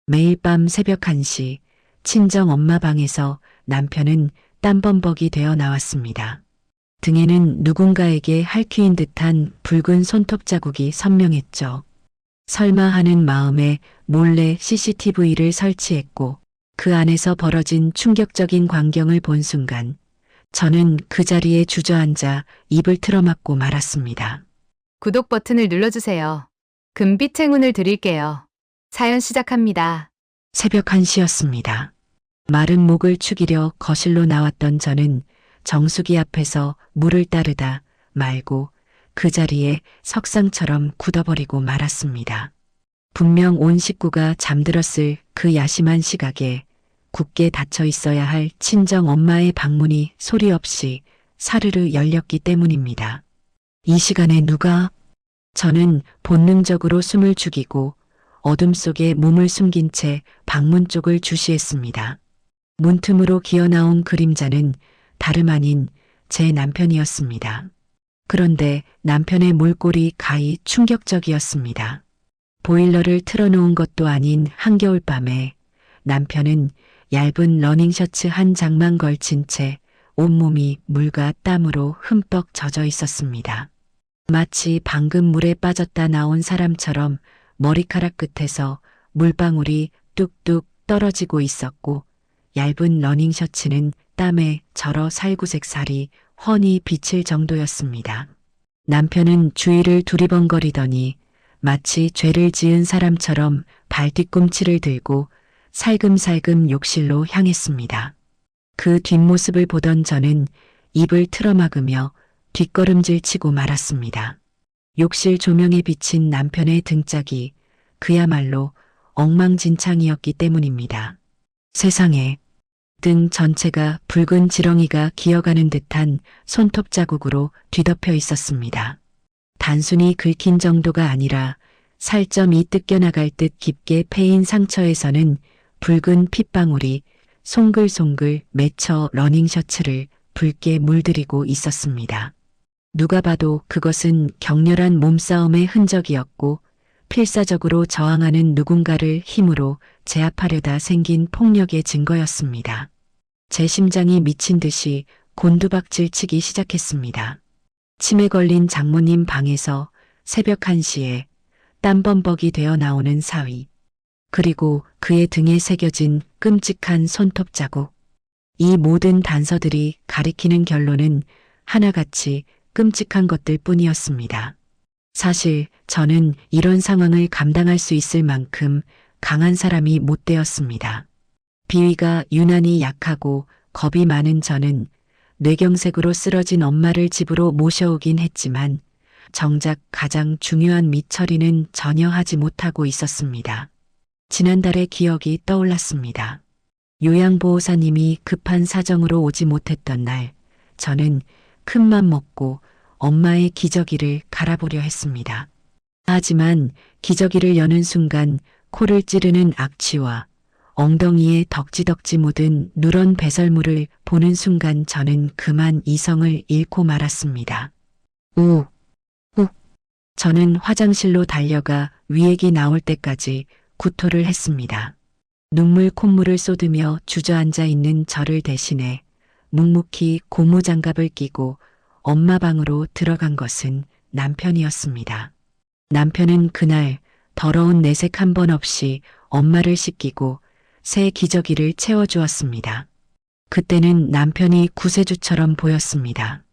매일 밤 새벽 1시 친정 엄마 방에서 남편은 땀범벅이 되어 나왔습니다. 등에는 누군가에게 핥힌 듯한 붉은 손톱 자국이 선명했죠. 설마 하는 마음에 몰래 CCTV를 설치했고 그 안에서 벌어진 충격적인 광경을 본 순간 저는 그 자리에 주저앉아 입을 틀어막고 말았습니다. 구독 버튼을 눌러주세요. 금빛 행운을 드릴게요. 사연 시작합니다. 새벽 1시였습니다. 마른 목을 축이려 거실로 나왔던 저는 정수기 앞에서 물을 따르다 말고 그 자리에 석상처럼 굳어버리고 말았습니다. 분명 온 식구가 잠들었을 그 야심한 시각에 굳게 닫혀 있어야 할 친정 엄마의 방문이 소리 없이 사르르 열렸기 때문입니다. 이 시간에 누가? 저는 본능적으로 숨을 죽이고 어둠 속에 몸을 숨긴 채 방문 쪽을 주시했습니다. 문틈으로 기어나온 그림자는 다름 아닌 제 남편이었습니다. 그런데 남편의 몰골이 가히 충격적이었습니다. 보일러를 틀어놓은 것도 아닌 한겨울 밤에 남편은 얇은 러닝셔츠 한 장만 걸친 채 온몸이 물과 땀으로 흠뻑 젖어 있었습니다. 마치 방금 물에 빠졌다 나온 사람처럼 머리카락 끝에서 물방울이 뚝뚝 떨어지고 있었고 얇은 러닝셔츠는 땀에 절어 살구색 살이 훤히 비칠 정도였습니다. 남편은 주위를 두리번거리더니 마치 죄를 지은 사람처럼 발뒤꿈치를 들고 살금살금 욕실로 향했습니다. 그 뒷모습을 보던 저는 입을 틀어막으며 뒷걸음질 치고 말았습니다. 욕실 조명에 비친 남편의 등짝이 그야말로 엉망진창이었기 때문입니다. 세상에, 등 전체가 붉은 지렁이가 기어가는 듯한 손톱 자국으로 뒤덮여 있었습니다. 단순히 긁힌 정도가 아니라 살점이 뜯겨나갈 듯 깊게 패인 상처에서는 붉은 핏방울이 송글송글 맺혀 러닝셔츠를 붉게 물들이고 있었습니다. 누가 봐도 그것은 격렬한 몸싸움의 흔적이었고 필사적으로 저항하는 누군가를 힘으로 제압하려다 생긴 폭력의 증거였습니다. 제 심장이 미친 듯이 곤두박질 치기 시작했습니다. 치매 걸린 장모님 방에서 새벽 1시에 땀범벅이 되어 나오는 사위. 그리고 그의 등에 새겨진 끔찍한 손톱 자국. 이 모든 단서들이 가리키는 결론은 하나같이 끔찍한 것들 뿐이었습니다. 사실 저는 이런 상황을 감당할 수 있을 만큼 강한 사람이 못 되었습니다. 비위가 유난히 약하고 겁이 많은 저는 뇌경색으로 쓰러진 엄마를 집으로 모셔오긴 했지만 정작 가장 중요한 밑처리는 전혀 하지 못하고 있었습니다. 지난달의 기억이 떠올랐습니다. 요양보호사님이 급한 사정으로 오지 못했던 날, 저는 큰맘 먹고 엄마의 기저귀를 갈아보려 했습니다. 하지만 기저귀를 여는 순간 코를 찌르는 악취와 엉덩이에 덕지덕지 묻은 누런 배설물을 보는 순간 저는 그만 이성을 잃고 말았습니다. 우, 욱. 저는 화장실로 달려가 위액이 나올 때까지 구토를 했습니다. 눈물 콧물을 쏟으며 주저앉아 있는 저를 대신해 묵묵히 고무장갑을 끼고 엄마 방으로 들어간 것은 남편이었습니다. 남편은 그날 더러운 내색 한 번 없이 엄마를 씻기고 새 기저귀를 채워주었습니다. 그때는 남편이 구세주처럼 보였습니다.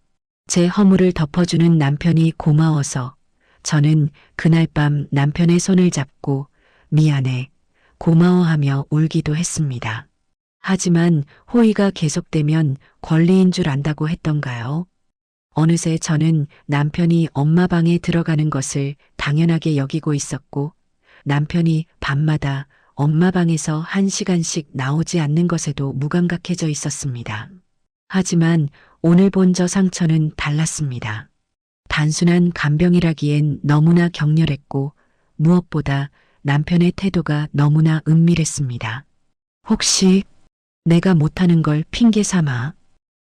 제 허물을 덮어주는 남편이 고마워서 저는 그날 밤 남편의 손을 잡고 미안해, 고마워하며 울기도 했습니다. 하지만 호의가 계속되면 권리인 줄 안다고 했던가요? 어느새 저는 남편이 엄마 방에 들어가는 것을 당연하게 여기고 있었고 남편이 밤마다 엄마 방에서 1시간씩 나오지 않는 것에도 무감각해져 있었습니다. 하지만 오늘 본 저 상처는 달랐습니다. 단순한 간병이라기엔 너무나 격렬했고 무엇보다 남편의 태도가 너무나 은밀했습니다. 혹시 내가 못하는 걸 핑계 삼아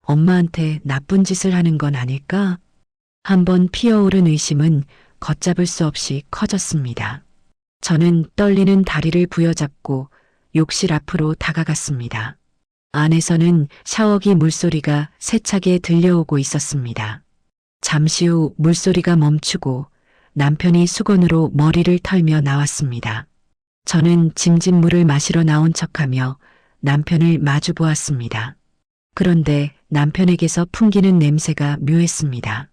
엄마한테 나쁜 짓을 하는 건 아닐까? 한번 피어오른 의심은 걷잡을 수 없이 커졌습니다. 저는 떨리는 다리를 부여잡고 욕실 앞으로 다가갔습니다. 안에서는 샤워기 물소리가 세차게 들려오고 있었습니다. 잠시 후 물소리가 멈추고 남편이 수건으로 머리를 털며 나왔습니다. 저는 짐짓물을 마시러 나온 척하며 남편을 마주 보았습니다. 그런데 남편에게서 풍기는 냄새가 묘했습니다.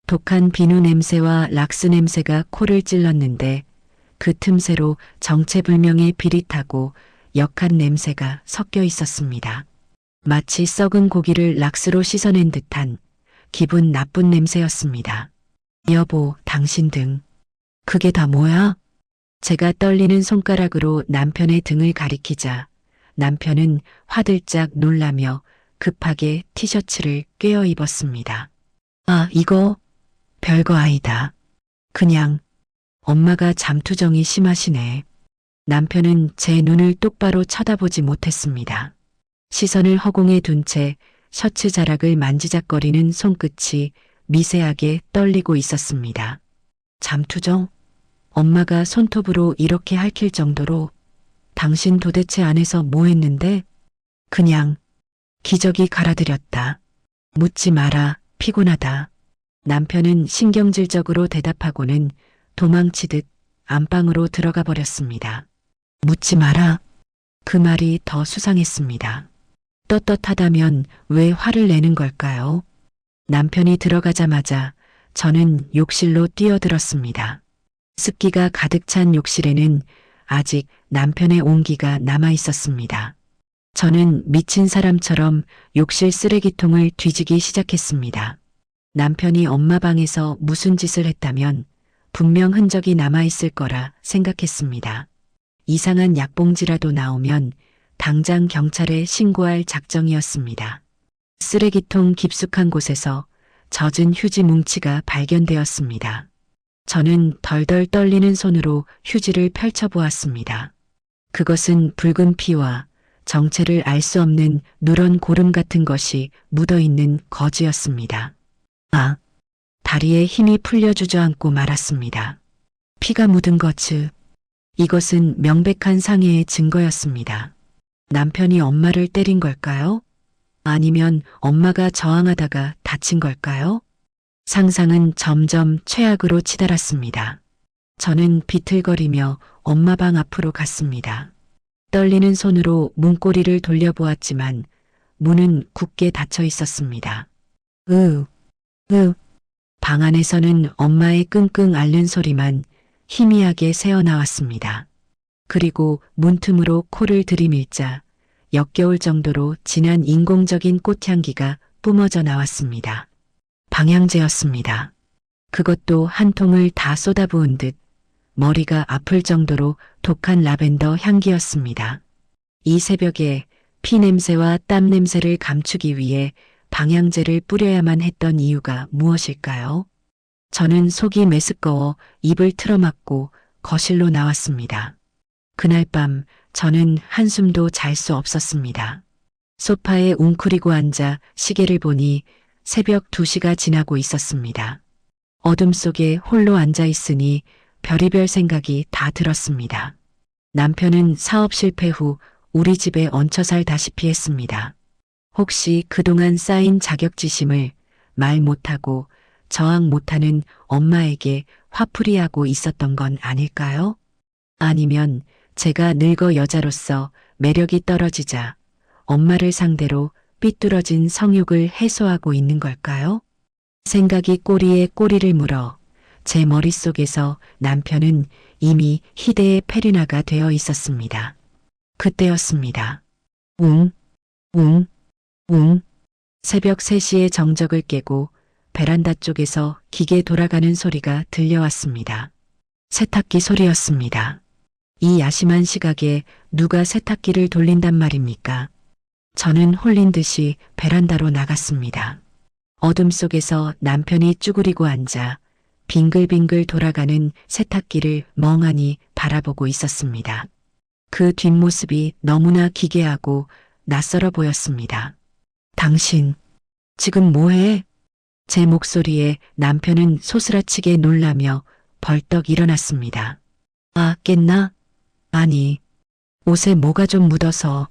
독한 비누 냄새와 락스 냄새가 코를 찔렀는데 그 틈새로 정체불명의 비릿하고 역한 냄새가 섞여 있었습니다. 마치 썩은 고기를 락스로 씻어낸 듯한 기분 나쁜 냄새였습니다. 여보, 당신 등. 그게 다 뭐야? 제가 떨리는 손가락으로 남편의 등을 가리키자 남편은 화들짝 놀라며 급하게 티셔츠를 꿰어 입었습니다. 아, 이거 별거 아니다. 그냥 엄마가 잠투정이 심하시네. 남편은 제 눈을 똑바로 쳐다보지 못했습니다. 시선을 허공에 둔 채 셔츠 자락을 만지작거리는 손끝이 미세하게 떨리고 있었습니다. 잠투정? 엄마가 손톱으로 이렇게 핥힐 정도로 당신 도대체 안에서 뭐 했는데? 그냥 기저귀 갈아들였다. 묻지 마라. 피곤하다. 남편은 신경질적으로 대답하고는 도망치듯 안방으로 들어가 버렸습니다. 묻지 마라. 그 말이 더 수상했습니다. 떳떳하다면 왜 화를 내는 걸까요? 남편이 들어가자마자 저는 욕실로 뛰어들었습니다. 습기가 가득 찬 욕실에는 아직 남편의 온기가 남아 있었습니다. 저는 미친 사람처럼 욕실 쓰레기통을 뒤지기 시작했습니다. 남편이 엄마 방에서 무슨 짓을 했다면 분명 흔적이 남아 있을 거라 생각했습니다. 이상한 약봉지라도 나오면 당장 경찰에 신고할 작정이었습니다. 쓰레기통 깊숙한 곳에서 젖은 휴지 뭉치가 발견되었습니다. 저는 덜덜 떨리는 손으로 휴지를 펼쳐보았습니다. 그것은 붉은 피와 정체를 알 수 없는 누런 고름 같은 것이 묻어있는 거즈였습니다. 아, 다리에 힘이 풀려 주저앉고 말았습니다. 피가 묻은 거즈. 이것은 명백한 상해의 증거였습니다. 남편이 엄마를 때린 걸까요? 아니면 엄마가 저항하다가 다친 걸까요? 상상은 점점 최악으로 치달았습니다. 저는 비틀거리며 엄마 방 앞으로 갔습니다. 떨리는 손으로 문고리를 돌려보았지만 문은 굳게 닫혀 있었습니다. 방 안에서는 엄마의 끙끙 앓는 소리만 희미하게 새어나왔습니다. 그리고 문틈으로 코를 들이밀자 역겨울 정도로 진한 인공적인 꽃향기가 뿜어져 나왔습니다. 방향제였습니다. 그것도 한 통을 다 쏟아부은 듯 머리가 아플 정도로 독한 라벤더 향기였습니다. 이 새벽에 피 냄새와 땀 냄새를 감추기 위해 방향제를 뿌려야만 했던 이유가 무엇일까요? 저는 속이 메스꺼워 입을 틀어막고 거실로 나왔습니다. 그날 밤 저는 한숨도 잘 수 없었습니다. 소파에 웅크리고 앉아 시계를 보니 새벽 2시가 지나고 있었습니다. 어둠 속에 홀로 앉아 있으니 별의별 생각이 다 들었습니다. 남편은 사업 실패 후 우리 집에 얹혀 살다시피 했습니다. 혹시 그동안 쌓인 자격지심을 말 못하고 저항 못하는 엄마에게 화풀이하고 있었던 건 아닐까요? 아니면 제가 늙어 여자로서 매력이 떨어지자 엄마를 상대로 삐뚤어진 성욕을 해소하고 있는 걸까요? 생각이 꼬리에 꼬리를 물어 제 머릿속에서 남편은 이미 희대의 페르나가 되어 있었습니다. 그때였습니다. 웅, 웅, 웅. 새벽 3시의 정적을 깨고 베란다 쪽에서 기계 돌아가는 소리가 들려왔습니다. 세탁기 소리였습니다. 이 야심한 시각에 누가 세탁기를 돌린단 말입니까? 저는 홀린 듯이 베란다로 나갔습니다. 어둠 속에서 남편이 쭈그리고 앉아 빙글빙글 돌아가는 세탁기를 멍하니 바라보고 있었습니다. 그 뒷모습이 너무나 기괴하고 낯설어 보였습니다. 당신, 지금 뭐해? 제 목소리에 남편은 소스라치게 놀라며 벌떡 일어났습니다. 아, 깼나? 아니, 옷에 뭐가 좀 묻어서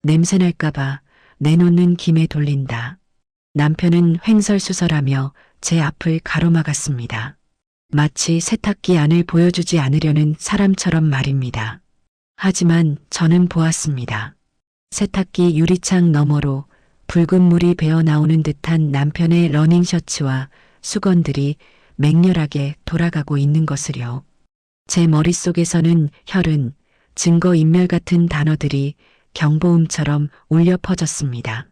냄새 날까봐 내놓는 김에 돌린다. 남편은 횡설수설하며 제 앞을 가로막았습니다. 마치 세탁기 안을 보여주지 않으려는 사람처럼 말입니다. 하지만 저는 보았습니다. 세탁기 유리창 너머로 붉은 물이 배어 나오는 듯한 남편의 러닝 셔츠와 수건들이 맹렬하게 돌아가고 있는 것을요. 제 머릿속에서는 혈흔, 증거인멸 같은 단어들이 경보음처럼 울려 퍼졌습니다.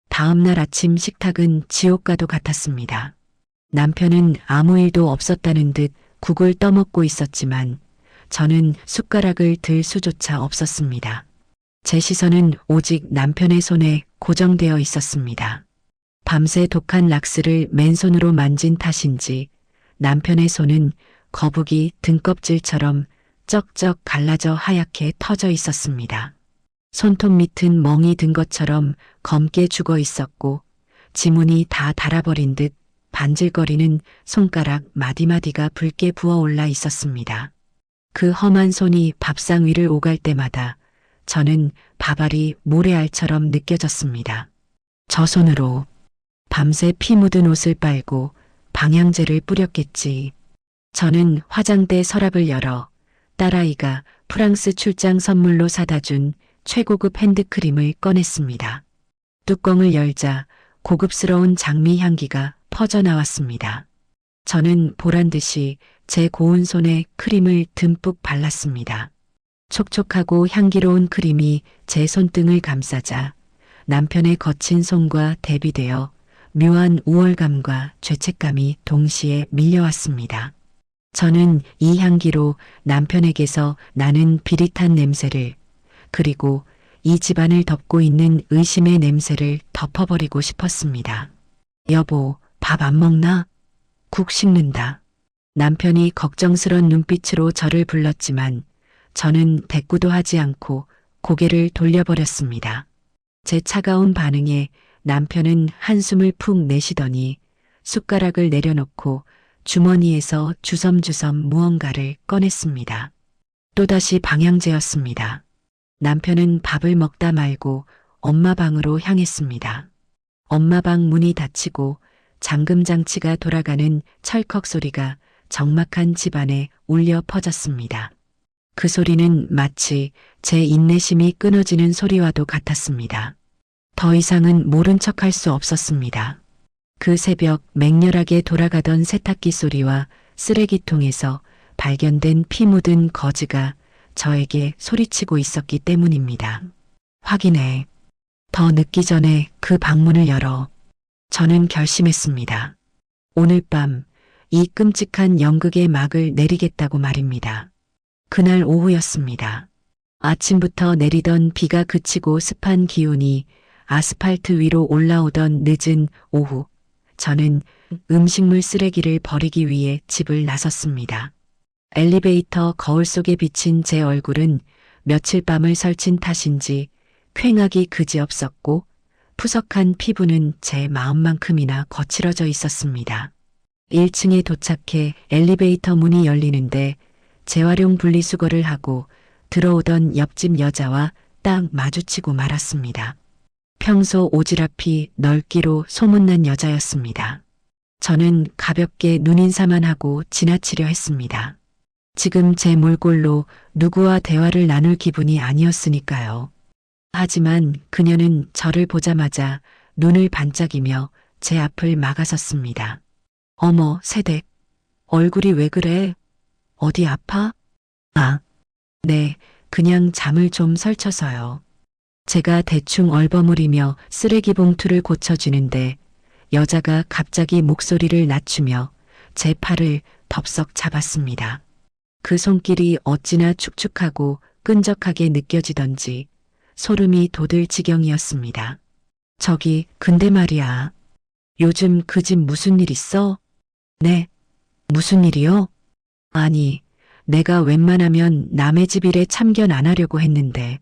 다음 날 아침 식탁은 지옥과도 같았습니다. 남편은 아무 일도 없었다는 듯 국을 떠먹고 있었지만 저는 숟가락을 들 수조차 없었습니다. 제 시선은 오직 남편의 손에 고정되어 있었습니다. 밤새 독한 락스를 맨손으로 만진 탓인지 남편의 손은 거북이 등껍질처럼 쩍쩍 갈라져 하얗게 터져 있었습니다. 손톱 밑은 멍이 든 것처럼 검게 죽어 있었고 지문이 다 닳아버린 듯 반질거리는 손가락 마디마디가 붉게 부어올라 있었습니다. 그 험한 손이 밥상 위를 오갈 때마다 저는 밥알이 모래알처럼 느껴졌습니다. 저 손으로 밤새 피 묻은 옷을 빨고 방향제를 뿌렸겠지. 저는 화장대 서랍을 열어 딸아이가 프랑스 출장 선물로 사다 준 최고급 핸드크림을 꺼냈습니다. 뚜껑을 열자 고급스러운 장미 향기가 퍼져나왔습니다. 저는 보란 듯이 제 고운 손에 크림을 듬뿍 발랐습니다. 촉촉하고 향기로운 크림이 제 손등을 감싸자 남편의 거친 손과 대비되어 묘한 우월감과 죄책감이 동시에 밀려왔습니다. 저는 이 향기로 남편에게서 나는 비릿한 냄새를 그리고 이 집안을 덮고 있는 의심의 냄새를 덮어버리고 싶었습니다. 여보, 밥 안 먹나? 국 식는다. 남편이 걱정스런 눈빛으로 저를 불렀지만 저는 대꾸도 하지 않고 고개를 돌려버렸습니다. 제 차가운 반응에 남편은 한숨을 푹 내쉬더니 숟가락을 내려놓고 주머니에서 주섬주섬 무언가를 꺼냈습니다. 또다시 방향제였습니다. 남편은 밥을 먹다 말고 엄마 방으로 향했습니다. 엄마 방 문이 닫히고 잠금 장치가 돌아가는 철컥 소리가 적막한 집안에 울려 퍼졌습니다. 그 소리는 마치 제 인내심이 끊어지는 소리와도 같았습니다. 더 이상은 모른 척할 수 없었습니다. 그 새벽 맹렬하게 돌아가던 세탁기 소리와 쓰레기통에서 발견된 피 묻은 거즈가 저에게 소리치고 있었기 때문입니다. 확인해. 더 늦기 전에 그 방문을 열어. 저는 결심했습니다. 오늘 밤 이 끔찍한 연극의 막을 내리겠다고 말입니다. 그날 오후였습니다. 아침부터 내리던 비가 그치고 습한 기운이 아스팔트 위로 올라오던 늦은 오후, 저는 음식물 쓰레기를 버리기 위해 집을 나섰습니다. 엘리베이터 거울 속에 비친 제 얼굴은 며칠 밤을 설친 탓인지 퀭하기 그지없었고 푸석한 피부는 제 마음만큼이나 거칠어져 있었습니다. 1층에 도착해 엘리베이터 문이 열리는데 재활용 분리수거를 하고 들어오던 옆집 여자와 딱 마주치고 말았습니다. 평소 오지랖이 넓기로 소문난 여자였습니다. 저는 가볍게 눈인사만 하고 지나치려 했습니다. 지금 제 몰골로 누구와 대화를 나눌 기분이 아니었으니까요. 하지만 그녀는 저를 보자마자 눈을 반짝이며 제 앞을 막아섰습니다. 어머, 새댁. 얼굴이 왜 그래? 어디 아파? 아, 네, 그냥 잠을 좀 설쳐서요. 제가 대충 얼버무리며 쓰레기 봉투를 고쳐주는데 여자가 갑자기 목소리를 낮추며 제 팔을 덥석 잡았습니다. 그 손길이 어찌나 축축하고 끈적하게 느껴지던지 소름이 돋을 지경이었습니다. 저기, 근데 말이야. 요즘 그 집 무슨 일 있어? 네. 무슨 일이요? 아니, 내가 웬만하면 남의 집 일에 참견 안 하려고 했는데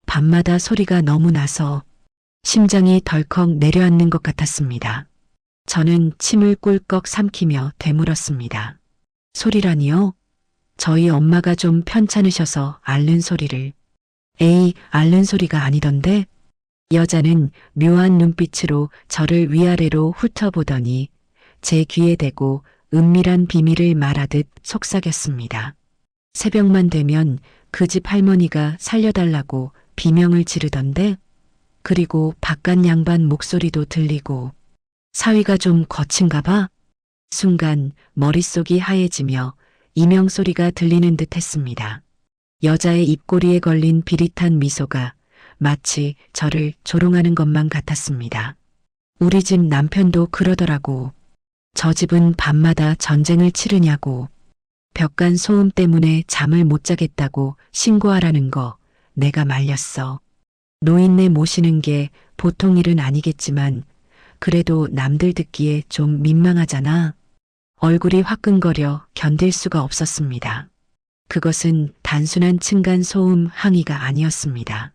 밤마다 소리가 너무 나서 심장이 덜컥 내려앉는 것 같았습니다. 저는 침을 꿀꺽 삼키며 되물었습니다. 소리라니요? 저희 엄마가 좀 편찮으셔서 앓는 소리를. 에이, 앓는 소리가 아니던데? 여자는 묘한 눈빛으로 저를 위아래로 훑어보더니 제 귀에 대고 은밀한 비밀을 말하듯 속삭였습니다. 새벽만 되면 그 집 할머니가 살려달라고 비명을 지르던데? 그리고 바깥 양반 목소리도 들리고 사위가 좀 거친가 봐? 순간 머릿속이 하얘지며 이명 소리가 들리는 듯 했습니다. 여자의 입꼬리에 걸린 비릿한 미소가 마치 저를 조롱하는 것만 같았습니다. 우리 집 남편도 그러더라고. 저 집은 밤마다 전쟁을 치르냐고. 벽간 소음 때문에 잠을 못 자겠다고 신고하라는 거 내가 말렸어. 노인네 모시는 게 보통 일은 아니겠지만 그래도 남들 듣기에 좀 민망하잖아. 얼굴이 화끈거려 견딜 수가 없었습니다. 그것은 단순한 층간 소음 항의가 아니었습니다.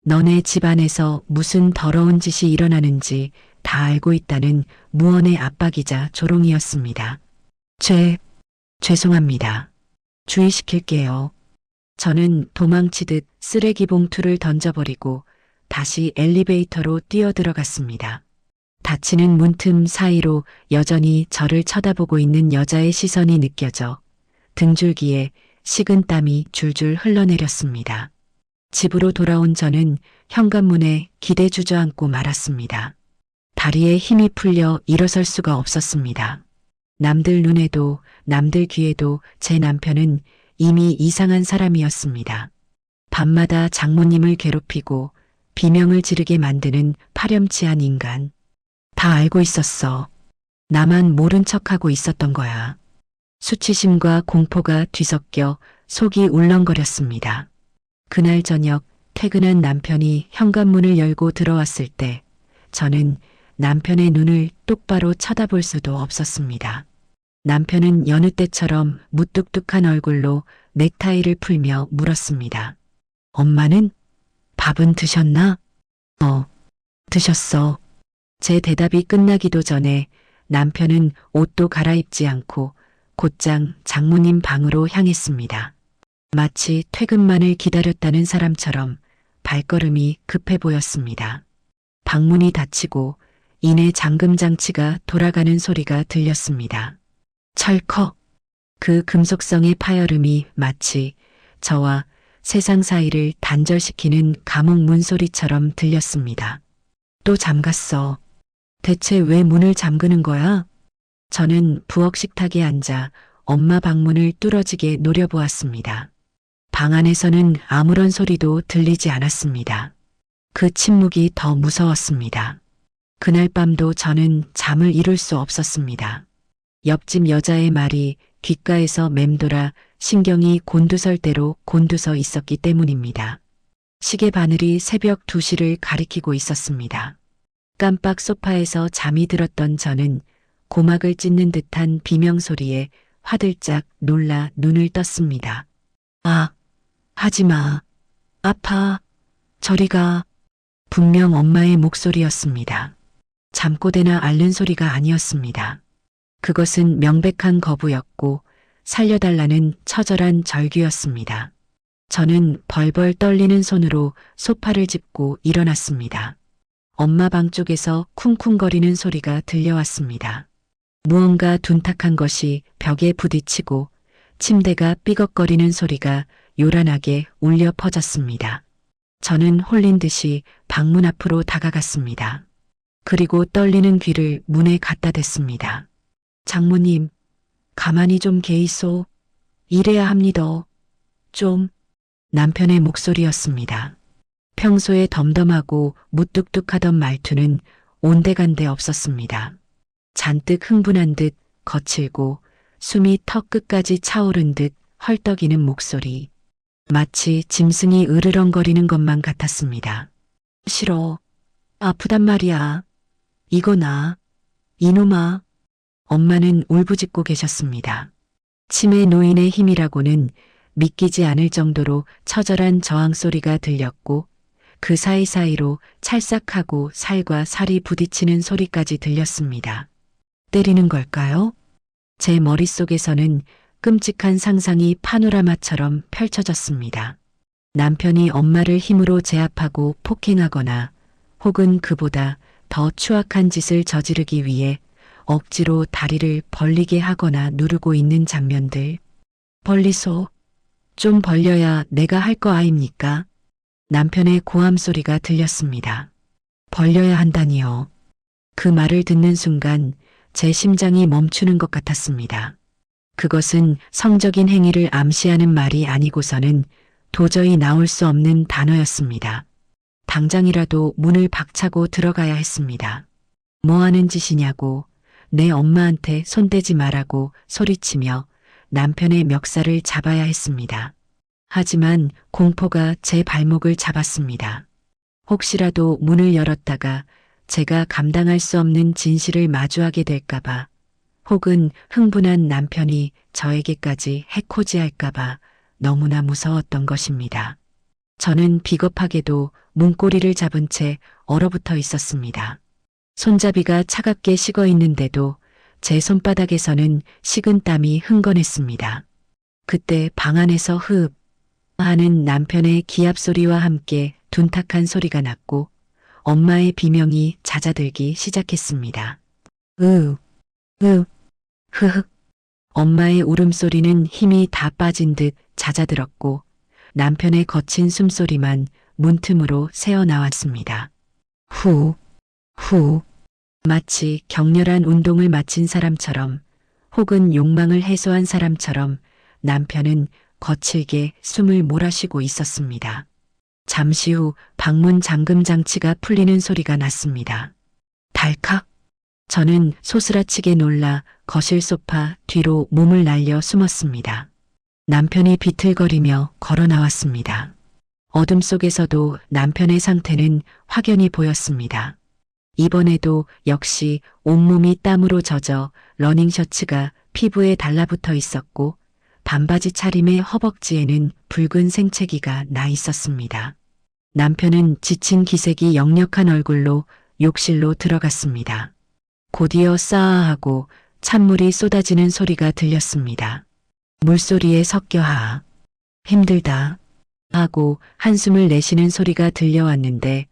너네 집안에서 무슨 더러운 짓이 일어나는지 다 알고 있다는 무언의 압박이자 조롱이었습니다. 죄송합니다. 주의시킬게요. 저는 도망치듯 쓰레기 봉투를 던져버리고 다시 엘리베이터로 뛰어들어갔습니다. 닫히는 문틈 사이로 여전히 저를 쳐다보고 있는 여자의 시선이 느껴져 등줄기에 식은 땀이 줄줄 흘러내렸습니다. 집으로 돌아온 저는 현관문에 기대 주저앉고 말았습니다. 다리에 힘이 풀려 일어설 수가 없었습니다. 남들 눈에도 남들 귀에도 제 남편은 이미 이상한 사람이었습니다. 밤마다 장모님을 괴롭히고 비명을 지르게 만드는 파렴치한 인간. 다 알고 있었어. 나만 모른 척하고 있었던 거야. 수치심과 공포가 뒤섞여 속이 울렁거렸습니다. 그날 저녁 퇴근한 남편이 현관문을 열고 들어왔을 때 저는 남편의 눈을 똑바로 쳐다볼 수도 없었습니다. 남편은 여느 때처럼 무뚝뚝한 얼굴로 넥타이를 풀며 물었습니다. 엄마는? 밥은 드셨나? 드셨어. 제 대답이 끝나기도 전에 남편은 옷도 갈아입지 않고 곧장 장모님 방으로 향했습니다. 마치 퇴근만을 기다렸다는 사람처럼 발걸음이 급해 보였습니다. 방문이 닫히고 이내 잠금 장치가 돌아가는 소리가 들렸습니다. 철컥. 그 금속성의 파열음이 마치 저와 세상 사이를 단절시키는 감옥 문소리처럼 들렸습니다. 또 잠갔어. 대체 왜 문을 잠그는 거야? 저는 부엌 식탁에 앉아 엄마 방문을 뚫어지게 노려보았습니다. 방 안에서는 아무런 소리도 들리지 않았습니다. 그 침묵이 더 무서웠습니다. 그날 밤도 저는 잠을 이룰 수 없었습니다. 옆집 여자의 말이 귓가에서 맴돌아 신경이 곤두설대로 곤두서 있었기 때문입니다. 시계 바늘이 새벽 2시를 가리키고 있었습니다. 깜빡 소파에서 잠이 들었던 저는 고막을 찢는 듯한 비명소리에 화들짝 놀라 눈을 떴습니다. 아, 하지마. 아파. 저리 가. 분명 엄마의 목소리였습니다. 잠꼬대나 앓는 소리가 아니었습니다. 그것은 명백한 거부였고 살려달라는 처절한 절규였습니다. 저는 벌벌 떨리는 손으로 소파를 짚고 일어났습니다. 엄마 방 쪽에서 쿵쿵거리는 소리가 들려왔습니다. 무언가 둔탁한 것이 벽에 부딪히고 침대가 삐걱거리는 소리가 요란하게 울려 퍼졌습니다. 저는 홀린 듯이 방문 앞으로 다가갔습니다. 그리고 떨리는 귀를 문에 갖다 댔습니다. 장모님, 가만히 좀 계이소. 이래야 합니다. 좀. 남편의 목소리였습니다. 평소에 덤덤하고 무뚝뚝하던 말투는 온데간데 없었습니다. 잔뜩 흥분한 듯 거칠고 숨이 턱 끝까지 차오른 듯 헐떡이는 목소리. 마치 짐승이 으르렁거리는 것만 같았습니다. 싫어. 아프단 말이야. 이거 나. 이놈아. 엄마는 울부짖고 계셨습니다. 치매 노인의 힘이라고는 믿기지 않을 정도로 처절한 저항 소리가 들렸고 그 사이사이로 찰싹하고 살과 살이 부딪히는 소리까지 들렸습니다. 때리는 걸까요? 제 머릿속에서는 끔찍한 상상이 파노라마처럼 펼쳐졌습니다. 남편이 엄마를 힘으로 제압하고 폭행하거나 혹은 그보다 더 추악한 짓을 저지르기 위해 억지로 다리를 벌리게 하거나 누르고 있는 장면들. 벌리소. 좀 벌려야 내가 할 거 아입니까? 남편의 고함 소리가 들렸습니다. 벌려야 한다니요. 그 말을 듣는 순간 제 심장이 멈추는 것 같았습니다. 그것은 성적인 행위를 암시하는 말이 아니고서는 도저히 나올 수 없는 단어였습니다. 당장이라도 문을 박차고 들어가야 했습니다. 뭐 하는 짓이냐고, 내 엄마한테 손대지 말라고 소리치며 남편의 멱살을 잡아야 했습니다. 하지만 공포가 제 발목을 잡았습니다. 혹시라도 문을 열었다가 제가 감당할 수 없는 진실을 마주하게 될까봐, 혹은 흥분한 남편이 저에게까지 해코지할까봐 너무나 무서웠던 것입니다. 저는 비겁하게도 문고리를 잡은 채 얼어붙어 있었습니다. 손잡이가 차갑게 식어 있는데도 제 손바닥에서는 식은 땀이 흥건했습니다. 그때 방 안에서 흡 하는 남편의 기합 소리와 함께 둔탁한 소리가 났고 엄마의 비명이 잦아들기 시작했습니다. 흐흑. 엄마의 울음소리는 힘이 다 빠진 듯 잦아들었고 남편의 거친 숨소리만 문틈으로 새어나왔습니다. 후. 마치 격렬한 운동을 마친 사람처럼 혹은 욕망을 해소한 사람처럼 남편은 거칠게 숨을 몰아쉬고 있었습니다. 잠시 후 방문 잠금 장치가 풀리는 소리가 났습니다. 달칵. 저는 소스라치게 놀라 거실 소파 뒤로 몸을 날려 숨었습니다. 남편이 비틀거리며 걸어 나왔습니다. 어둠 속에서도 남편의 상태는 확연히 보였습니다. 이번에도 역시 온몸이 땀으로 젖어 러닝셔츠가 피부에 달라붙어 있었고 반바지 차림의 허벅지에는 붉은 생채기가 나 있었습니다. 남편은 지친 기색이 역력한 얼굴로 욕실로 들어갔습니다. 곧이어 싸아하고 찬물이 쏟아지는 소리가 들렸습니다. 물소리에 섞여 힘들다 하고 한숨을 내쉬는 소리가 들려왔는데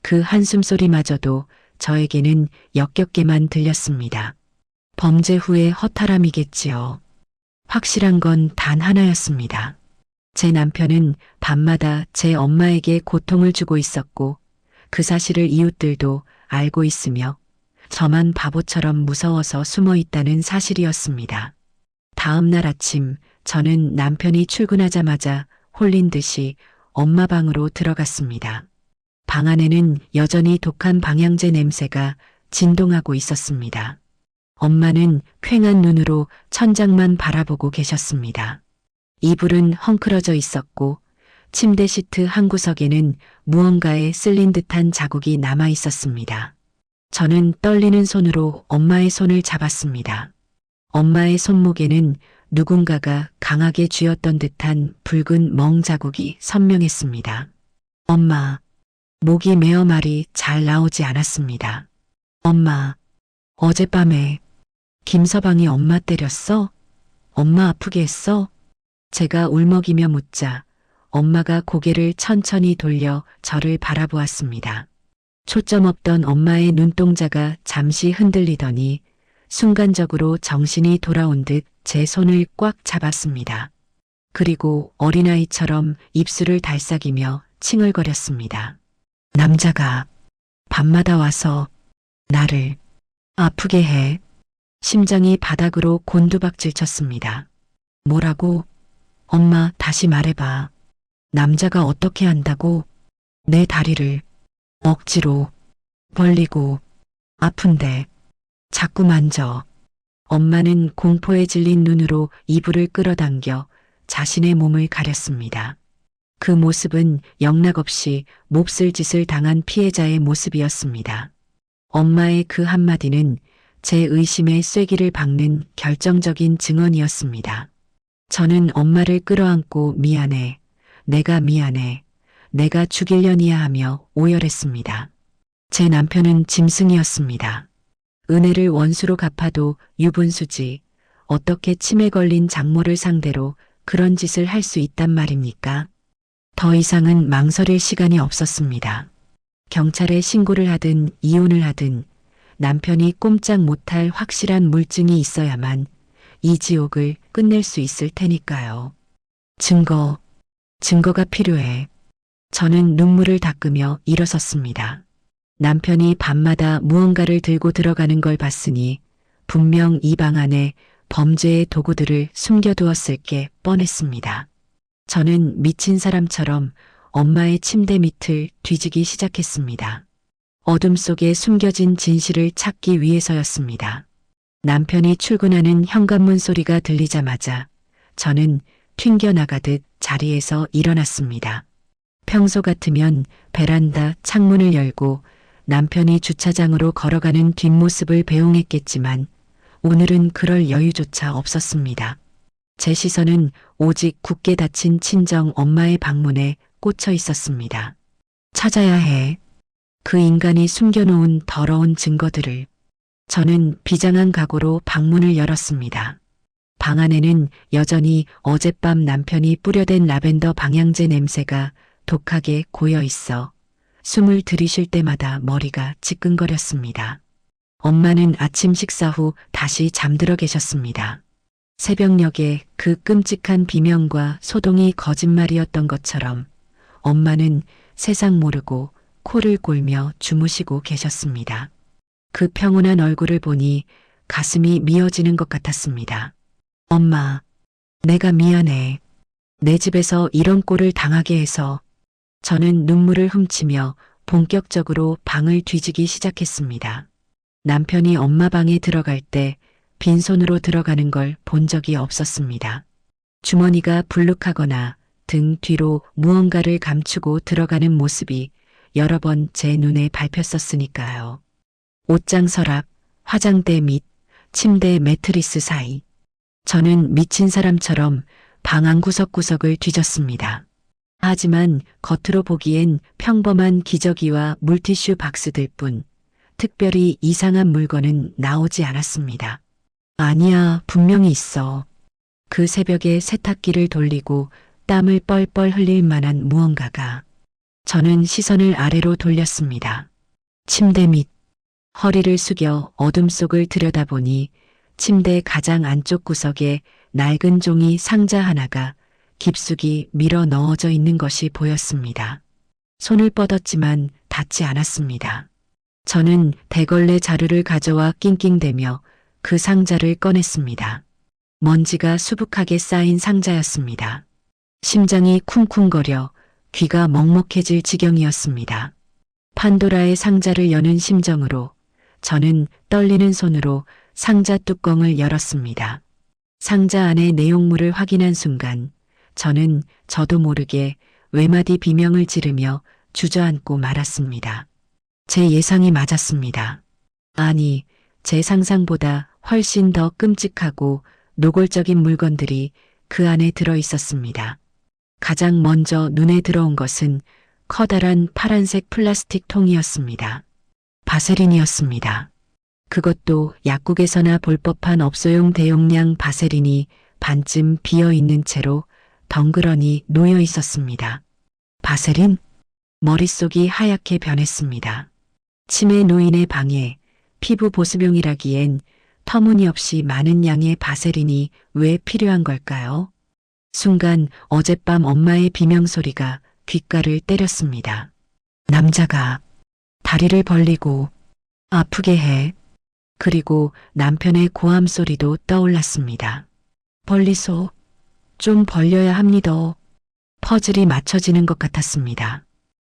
그 한숨 소리마저도 저에게는 역겹게만 들렸습니다. 범죄 후의 허탈함이겠지요. 확실한 건 단 하나였습니다. 제 남편은 밤마다 제 엄마에게 고통을 주고 있었고 그 사실을 이웃들도 알고 있으며 저만 바보처럼 무서워서 숨어 있다는 사실이었습니다. 다음 날 아침 저는 남편이 출근하자마자 홀린 듯이 엄마 방으로 들어갔습니다. 방 안에는 여전히 독한 방향제 냄새가 진동하고 있었습니다. 엄마는 퀭한 눈으로 천장만 바라보고 계셨습니다. 이불은 헝클어져 있었고 침대 시트 한 구석에는 무언가에 쓸린 듯한 자국이 남아 있었습니다. 저는 떨리는 손으로 엄마의 손을 잡았습니다. 엄마의 손목에는 누군가가 강하게 쥐었던 듯한 붉은 멍 자국이 선명했습니다. 엄마, 목이 메어 말이 잘 나오지 않았습니다. 엄마, 어젯밤에 김서방이 엄마 때렸어? 엄마 아프게 했어? 제가 울먹이며 묻자 엄마가 고개를 천천히 돌려 저를 바라보았습니다. 초점 없던 엄마의 눈동자가 잠시 흔들리더니 순간적으로 정신이 돌아온 듯 제 손을 꽉 잡았습니다. 그리고 어린아이처럼 입술을 달싹이며 칭얼거렸습니다. 남자가 밤마다 와서 나를 아프게 해. 심장이 바닥으로 곤두박질 쳤습니다. 뭐라고? 엄마 다시 말해봐. 남자가 어떻게 한다고? 내 다리를 억지로 벌리고 아픈데 자꾸 만져. 엄마는 공포에 질린 눈으로 이불을 끌어당겨 자신의 몸을 가렸습니다. 그 모습은 영락없이 몹쓸 짓을 당한 피해자의 모습이었습니다. 엄마의 그 한마디는 제 의심의 쐐기를 박는 결정적인 증언이었습니다. 저는 엄마를 끌어안고 미안해, 내가 미안해, 내가 죽이려니야 하며 오열했습니다. 제 남편은 짐승이었습니다. 은혜를 원수로 갚아도 유분수지, 어떻게 치매 걸린 장모를 상대로 그런 짓을 할 수 있단 말입니까? 더 이상은 망설일 시간이 없었습니다. 경찰에 신고를 하든 이혼을 하든 남편이 꼼짝 못할 확실한 물증이 있어야만 이 지옥을 끝낼 수 있을 테니까요. 증거가 필요해. 저는 눈물을 닦으며 일어섰습니다. 남편이 밤마다 무언가를 들고 들어가는 걸 봤으니 분명 이 방 안에 범죄의 도구들을 숨겨두었을 게 뻔했습니다. 저는 미친 사람처럼 엄마의 침대 밑을 뒤지기 시작했습니다. 어둠 속에 숨겨진 진실을 찾기 위해서였습니다. 남편이 출근하는 현관문 소리가 들리자마자 저는 튕겨나가듯 자리에서 일어났습니다. 평소 같으면 베란다 창문을 열고 남편이 주차장으로 걸어가는 뒷모습을 배웅했겠지만 오늘은 그럴 여유조차 없었습니다. 제 시선은 오직 굳게 닫힌 친정 엄마의 방문에 꽂혀 있었습니다. 찾아야 해. 그 인간이 숨겨놓은 더러운 증거들을. 저는 비장한 각오로 방문을 열었습니다. 방 안에는 여전히 어젯밤 남편이 뿌려댄 라벤더 방향제 냄새가 독하게 고여 있어 숨을 들이쉴 때마다 머리가 지끈거렸습니다. 엄마는 아침 식사 후 다시 잠들어 계셨습니다. 새벽녘에 그 끔찍한 비명과 소동이 거짓말이었던 것처럼 엄마는 세상 모르고 코를 골며 주무시고 계셨습니다. 그 평온한 얼굴을 보니 가슴이 미어지는 것 같았습니다. 엄마, 내가 미안해. 내 집에서 이런 꼴을 당하게 해서. 저는 눈물을 훔치며 본격적으로 방을 뒤지기 시작했습니다. 남편이 엄마 방에 들어갈 때 빈손으로 들어가는 걸 본 적이 없었습니다. 주머니가 불룩하거나 등 뒤로 무언가를 감추고 들어가는 모습이 여러 번 제 눈에 밟혔었으니까요. 옷장 서랍, 화장대 및 침대 매트리스 사이. 저는 미친 사람처럼 방 안 구석구석을 뒤졌습니다. 하지만 겉으로 보기엔 평범한 기저귀와 물티슈 박스들 뿐 특별히 이상한 물건은 나오지 않았습니다. 아니야, 분명히 있어. 그 새벽에 세탁기를 돌리고 땀을 뻘뻘 흘릴 만한 무언가가. 저는 시선을 아래로 돌렸습니다. 침대 밑. 허리를 숙여 어둠 속을 들여다보니 침대 가장 안쪽 구석에 낡은 종이 상자 하나가 깊숙이 밀어 넣어져 있는 것이 보였습니다. 손을 뻗었지만 닿지 않았습니다. 저는 대걸레 자루를 가져와 낑낑대며 그 상자를 꺼냈습니다. 먼지가 수북하게 쌓인 상자였습니다. 심장이 쿵쿵거려 귀가 먹먹해질 지경이었습니다. 판도라의 상자를 여는 심정으로 저는 떨리는 손으로 상자 뚜껑을 열었습니다. 상자 안의 내용물을 확인한 순간 저는 저도 모르게 외마디 비명을 지르며 주저앉고 말았습니다. 제 예상이 맞았습니다. 아니, 제 상상보다 훨씬 더 끔찍하고 노골적인 물건들이 그 안에 들어 있었습니다. 가장 먼저 눈에 들어온 것은 커다란 파란색 플라스틱 통이었습니다. 바세린이었습니다. 그것도 약국에서나 볼 법한 업소용 대용량 바세린이 반쯤 비어 있는 채로 덩그러니 놓여 있었습니다. 바세린? 머릿속이 하얗게 변했습니다. 치매 노인의 방에 피부 보습용이라기엔 터무니없이 많은 양의 바세린이 왜 필요한 걸까요? 순간 어젯밤 엄마의 비명소리가 귓가를 때렸습니다. 남자가 다리를 벌리고 아프게 해. 그리고 남편의 고함 소리도 떠올랐습니다. 벌리소. 좀 벌려야 합니다. 퍼즐이 맞춰지는 것 같았습니다.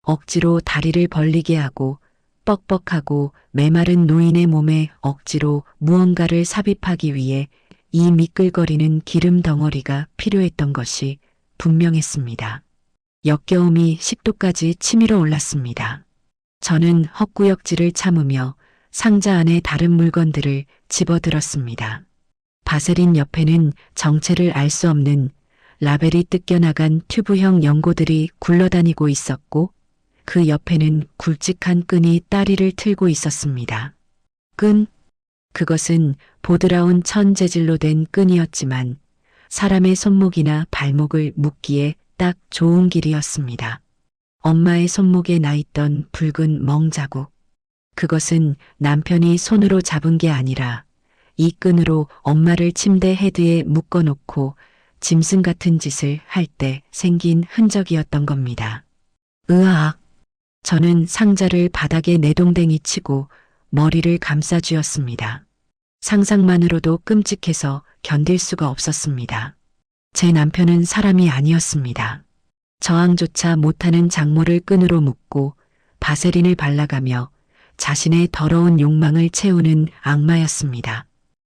억지로 다리를 벌리게 하고 뻑뻑하고 메마른 노인의 몸에 억지로 무언가를 삽입하기 위해 이 미끌거리는 기름 덩어리가 필요했던 것이 분명했습니다. 역겨움이 식도까지 치밀어 올랐습니다. 저는 헛구역질을 참으며 상자 안에 다른 물건들을 집어들었습니다. 바세린 옆에는 정체를 알 수 없는 라벨이 뜯겨나간 튜브형 연고들이 굴러다니고 있었고 그 옆에는 굵직한 끈이 다리를 틀고 있었습니다. 끈? 그것은 보드라운 천 재질로 된 끈이었지만 사람의 손목이나 발목을 묶기에 딱 좋은 길이었습니다. 엄마의 손목에 나 있던 붉은 멍자국. 그것은 남편이 손으로 잡은 게 아니라 이 끈으로 엄마를 침대 헤드에 묶어놓고 짐승 같은 짓을 할 때 생긴 흔적이었던 겁니다. 으악! 저는 상자를 바닥에 내동댕이 치고 머리를 감싸쥐었습니다. 상상만으로도 끔찍해서 견딜 수가 없었습니다. 제 남편은 사람이 아니었습니다. 저항조차 못하는 장모를 끈으로 묶고 바세린을 발라가며 자신의 더러운 욕망을 채우는 악마였습니다.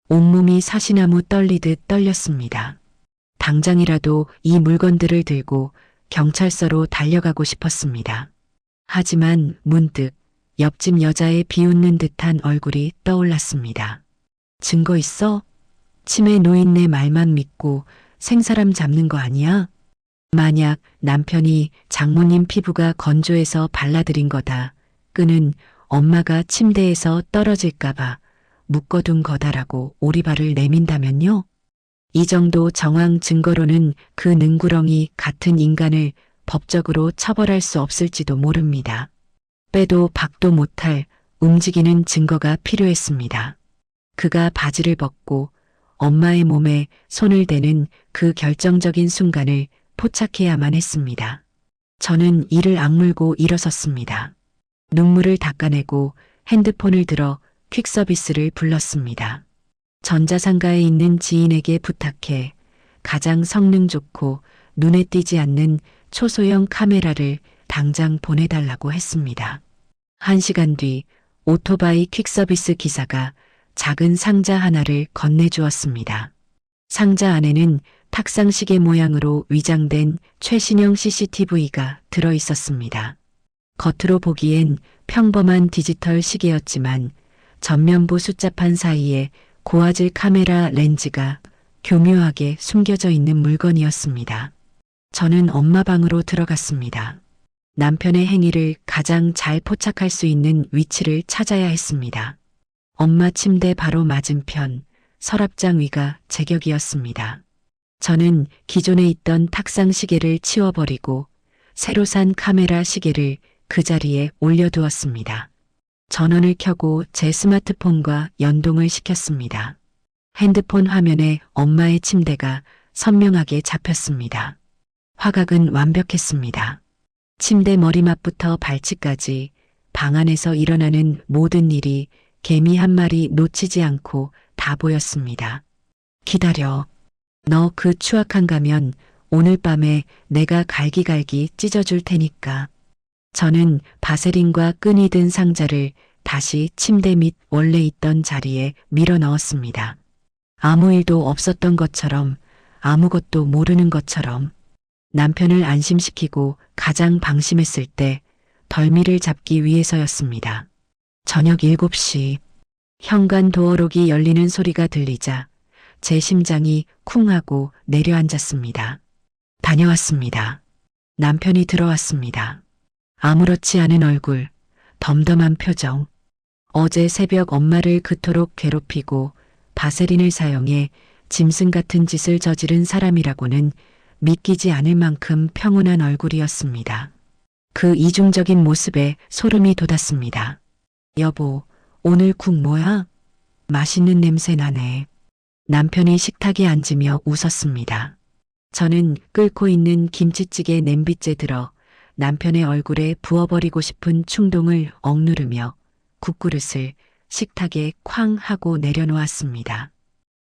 온몸이 사시나무 떨리듯 떨렸습니다. 당장이라도 이 물건들을 들고 경찰서로 달려가고 싶었습니다. 하지만 문득 옆집 여자의 비웃는 듯한 얼굴이 떠올랐습니다. 증거 있어? 치매 노인네 말만 믿고 생사람 잡는 거 아니야? 만약 남편이 장모님 피부가 건조해서 발라드린 거다. 끈은 엄마가 침대에서 떨어질까봐 묶어둔 거다라고 오리발을 내민다면요? 이 정도 정황 증거로는 그 능구렁이 같은 인간을 법적으로 처벌할 수 없을지도 모릅니다. 빼도 박도 못할 움직이는 증거가 필요했습니다. 그가 바지를 벗고 엄마의 몸에 손을 대는 그 결정적인 순간을 포착해야만 했습니다. 저는 이를 악물고 일어섰습니다. 눈물을 닦아내고 핸드폰을 들어 퀵서비스를 불렀습니다. 전자상가에 있는 지인에게 부탁해 가장 성능 좋고 눈에 띄지 않는 초소형 카메라를 당장 보내달라고 했습니다. 1시간 뒤 오토바이 퀵서비스 기사가 작은 상자 하나를 건네주었습니다. 상자 안에는 탁상시계 모양으로 위장된 최신형 CCTV가 들어 있었습니다. 겉으로 보기엔 평범한 디지털 시계였지만 전면부 숫자판 사이에 고화질 카메라 렌즈가 교묘하게 숨겨져 있는 물건이었습니다. 저는 엄마 방으로 들어갔습니다. 남편의 행위를 가장 잘 포착할 수 있는 위치를 찾아야 했습니다. 엄마 침대 바로 맞은편 서랍장 위가 제격이었습니다. 저는 기존에 있던 탁상 시계를 치워버리고 새로 산 카메라 시계를 그 자리에 올려두었습니다. 전원을 켜고 제 스마트폰과 연동을 시켰습니다. 핸드폰 화면에 엄마의 침대가 선명하게 잡혔습니다. 화각은 완벽했습니다. 침대 머리맡부터 발치까지 방 안에서 일어나는 모든 일이 개미 한 마리 놓치지 않고 다 보였습니다. 기다려. 너 그 추악한 가면 오늘 밤에 내가 갈기갈기 찢어줄 테니까. 저는 바세린과 끈이 든 상자를 다시 침대 밑 원래 있던 자리에 밀어 넣었습니다. 아무 일도 없었던 것처럼, 아무것도 모르는 것처럼. 남편을 안심시키고 가장 방심했을 때 덜미를 잡기 위해서였습니다. 저녁 7시 현관 도어록이 열리는 소리가 들리자 제 심장이 쿵 하고 내려앉았습니다. 다녀왔습니다. 남편이 들어왔습니다. 아무렇지 않은 얼굴, 덤덤한 표정. 어제 새벽 엄마를 그토록 괴롭히고 바세린을 사용해 짐승 같은 짓을 저지른 사람이라고는 믿기지 않을 만큼 평온한 얼굴이었습니다. 그 이중적인 모습에 소름이 돋았습니다. 여보, 오늘 국 뭐야? 맛있는 냄새 나네. 남편이 식탁에 앉으며 웃었습니다. 저는 끓고 있는 김치찌개 냄비째 들어 남편의 얼굴에 부어버리고 싶은 충동을 억누르며 국그릇을 식탁에 쾅 하고 내려놓았습니다.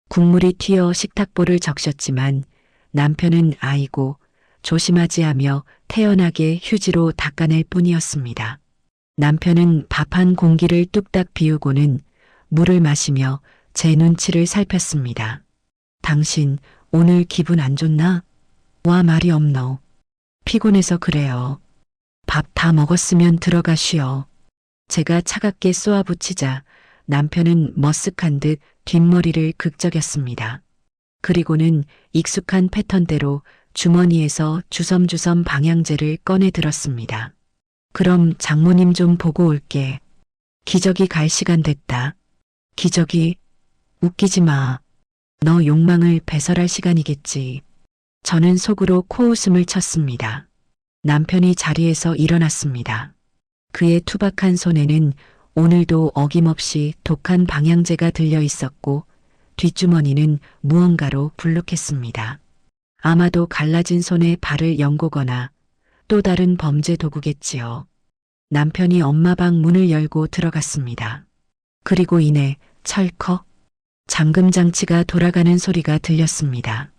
국물이 튀어 식탁볼을 적셨지만 남편은 아이고 조심하지 하며 태연하게 휴지로 닦아낼 뿐이었습니다. 남편은 밥 한 공기를 뚝딱 비우고는 물을 마시며 제 눈치를 살폈습니다. 당신 오늘 기분 안 좋나? 와 말이 없노. 피곤해서 그래요. 밥 다 먹었으면 들어가 쉬어. 제가 차갑게 쏘아붙이자 남편은 머쓱한 듯 뒷머리를 극적였습니다. 그리고는 익숙한 패턴대로 주머니에서 주섬주섬 방향제를 꺼내 들었습니다. 그럼 장모님 좀 보고 올게. 기저귀 갈 시간 됐다. 기적이? 웃기지 마. 너 욕망을 배설할 시간이겠지. 저는 속으로 코웃음을 쳤습니다. 남편이 자리에서 일어났습니다. 그의 투박한 손에는 오늘도 어김없이 독한 방향제가 들려 있었고 뒷주머니는 무언가로 불룩했습니다. 아마도 갈라진 손에 발을 연고거나 또 다른 범죄 도구겠지요. 남편이 엄마 방 문을 열고 들어갔습니다. 그리고 이내 철컥 잠금 장치가 돌아가는 소리가 들렸습니다.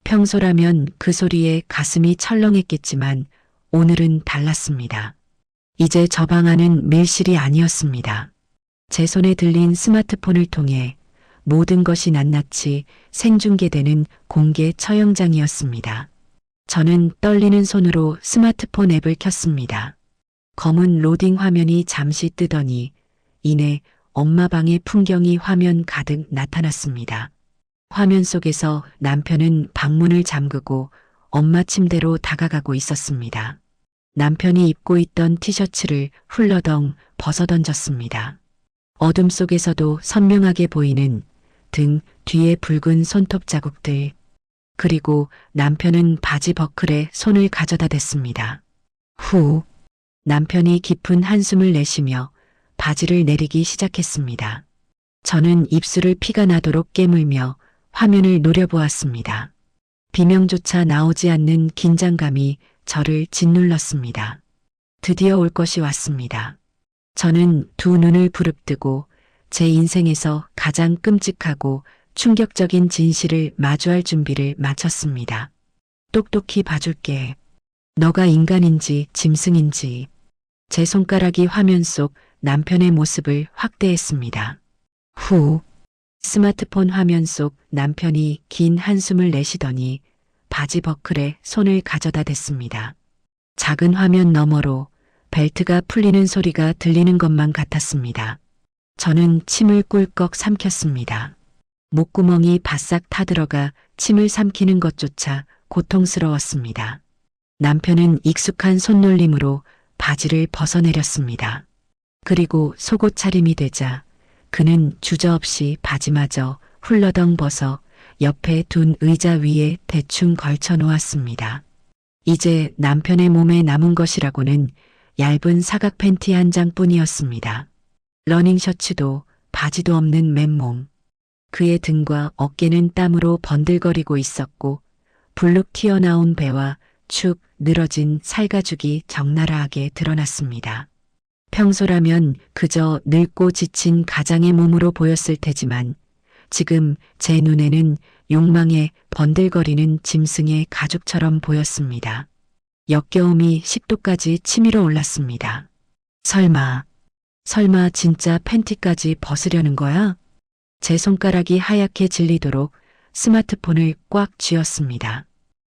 평소라면 그 소리에 가슴이 철렁했겠지만 오늘은 달랐습니다. 이제 저 방 안은 밀실이 아니었습니다. 제 손에 들린 스마트폰을 통해 모든 것이 낱낱이 생중계되는 공개 처형장이었습니다. 저는 떨리는 손으로 스마트폰 앱을 켰습니다. 검은 로딩 화면이 잠시 뜨더니 이내 엄마 방의 풍경이 화면 가득 나타났습니다. 화면 속에서 남편은 방문을 잠그고 엄마 침대로 다가가고 있었습니다. 남편이 입고 있던 티셔츠를 훌러덩 벗어던졌습니다. 어둠 속에서도 선명하게 보이는 등 뒤에 붉은 손톱 자국들. 그리고 남편은 바지 버클에 손을 가져다 댔습니다. 후. 남편이 깊은 한숨을 내쉬며 바지를 내리기 시작했습니다. 저는 입술을 피가 나도록 깨물며 화면을 노려보았습니다. 비명조차 나오지 않는 긴장감이 저를 짓눌렀습니다. 드디어 올 것이 왔습니다. 저는 두 눈을 부릅뜨고 제 인생에서 가장 끔찍하고 충격적인 진실을 마주할 준비를 마쳤습니다. 똑똑히 봐줄게. 너가 인간인지 짐승인지. 제 손가락이 화면 속 남편의 모습을 확대했습니다. 후. 스마트폰 화면 속 남편이 긴 한숨을 내쉬더니 바지 버클에 손을 가져다 댔습니다. 작은 화면 너머로 벨트가 풀리는 소리가 들리는 것만 같았습니다. 저는 침을 꿀꺽 삼켰습니다. 목구멍이 바싹 타들어가 침을 삼키는 것조차 고통스러웠습니다. 남편은 익숙한 손놀림으로 바지를 벗어내렸습니다. 그리고 속옷 차림이 되자 그는 주저없이 바지마저 훌러덩 벗어 옆에 둔 의자 위에 대충 걸쳐 놓았습니다. 이제 남편의 몸에 남은 것이라고는 얇은 사각 팬티 한 장뿐이었습니다. 러닝 셔츠도 바지도 없는 맨몸. 그의 등과 어깨는 땀으로 번들거리고 있었고 불룩 튀어나온 배와 축 늘어진 살가죽이 적나라하게 드러났습니다. 평소라면 그저 늙고 지친 가장의 몸으로 보였을 테지만 지금 제 눈에는 욕망에 번들거리는 짐승의 가죽처럼 보였습니다. 역겨움이 식도까지 치밀어 올랐습니다. 설마 진짜 팬티까지 벗으려는 거야? 제 손가락이 하얗게 질리도록 스마트폰을 꽉 쥐었습니다.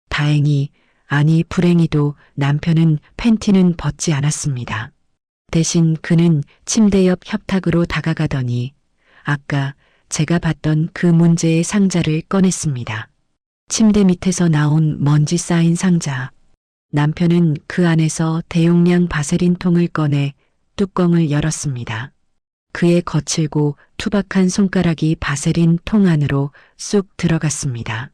다행히, 아니 불행히도 남편은 팬티는 벗지 않았습니다. 대신 그는 침대 옆 협탁으로 다가가더니 아까 제가 봤던 그 문제의 상자를 꺼냈습니다. 침대 밑에서 나온 먼지 쌓인 상자. 남편은 그 안에서 대용량 바세린 통을 꺼내 뚜껑을 열었습니다. 그의 거칠고 투박한 손가락이 바세린 통 안으로 쑥 들어갔습니다.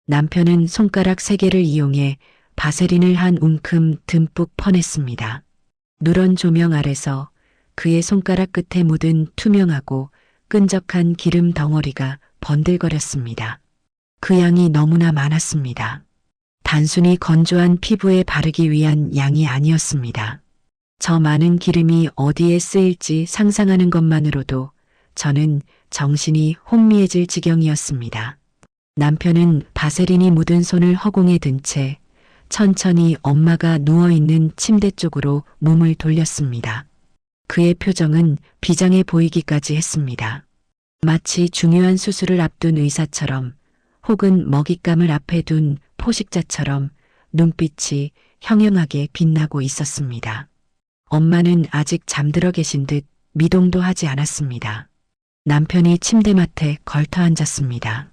남편은 손가락 3개를 이용해 바세린을 한 움큼 듬뿍 퍼냈습니다. 누런 조명 아래서 그의 손가락 끝에 묻은 투명하고 끈적한 기름 덩어리가 번들거렸습니다. 그 양이 너무나 많았습니다. 단순히 건조한 피부에 바르기 위한 양이 아니었습니다. 저 많은 기름이 어디에 쓰일지 상상하는 것만으로도 저는 정신이 혼미해질 지경이었습니다. 남편은 바세린이 묻은 손을 허공에 든 채 천천히 엄마가 누워있는 침대 쪽으로 몸을 돌렸습니다. 그의 표정은 비장해 보이기까지 했습니다. 마치 중요한 수술을 앞둔 의사처럼 혹은 먹잇감을 앞에 둔 포식자처럼 눈빛이 형형하게 빛나고 있었습니다. 엄마는 아직 잠들어 계신 듯 미동도 하지 않았습니다. 남편이 침대맡에 걸터 앉았습니다.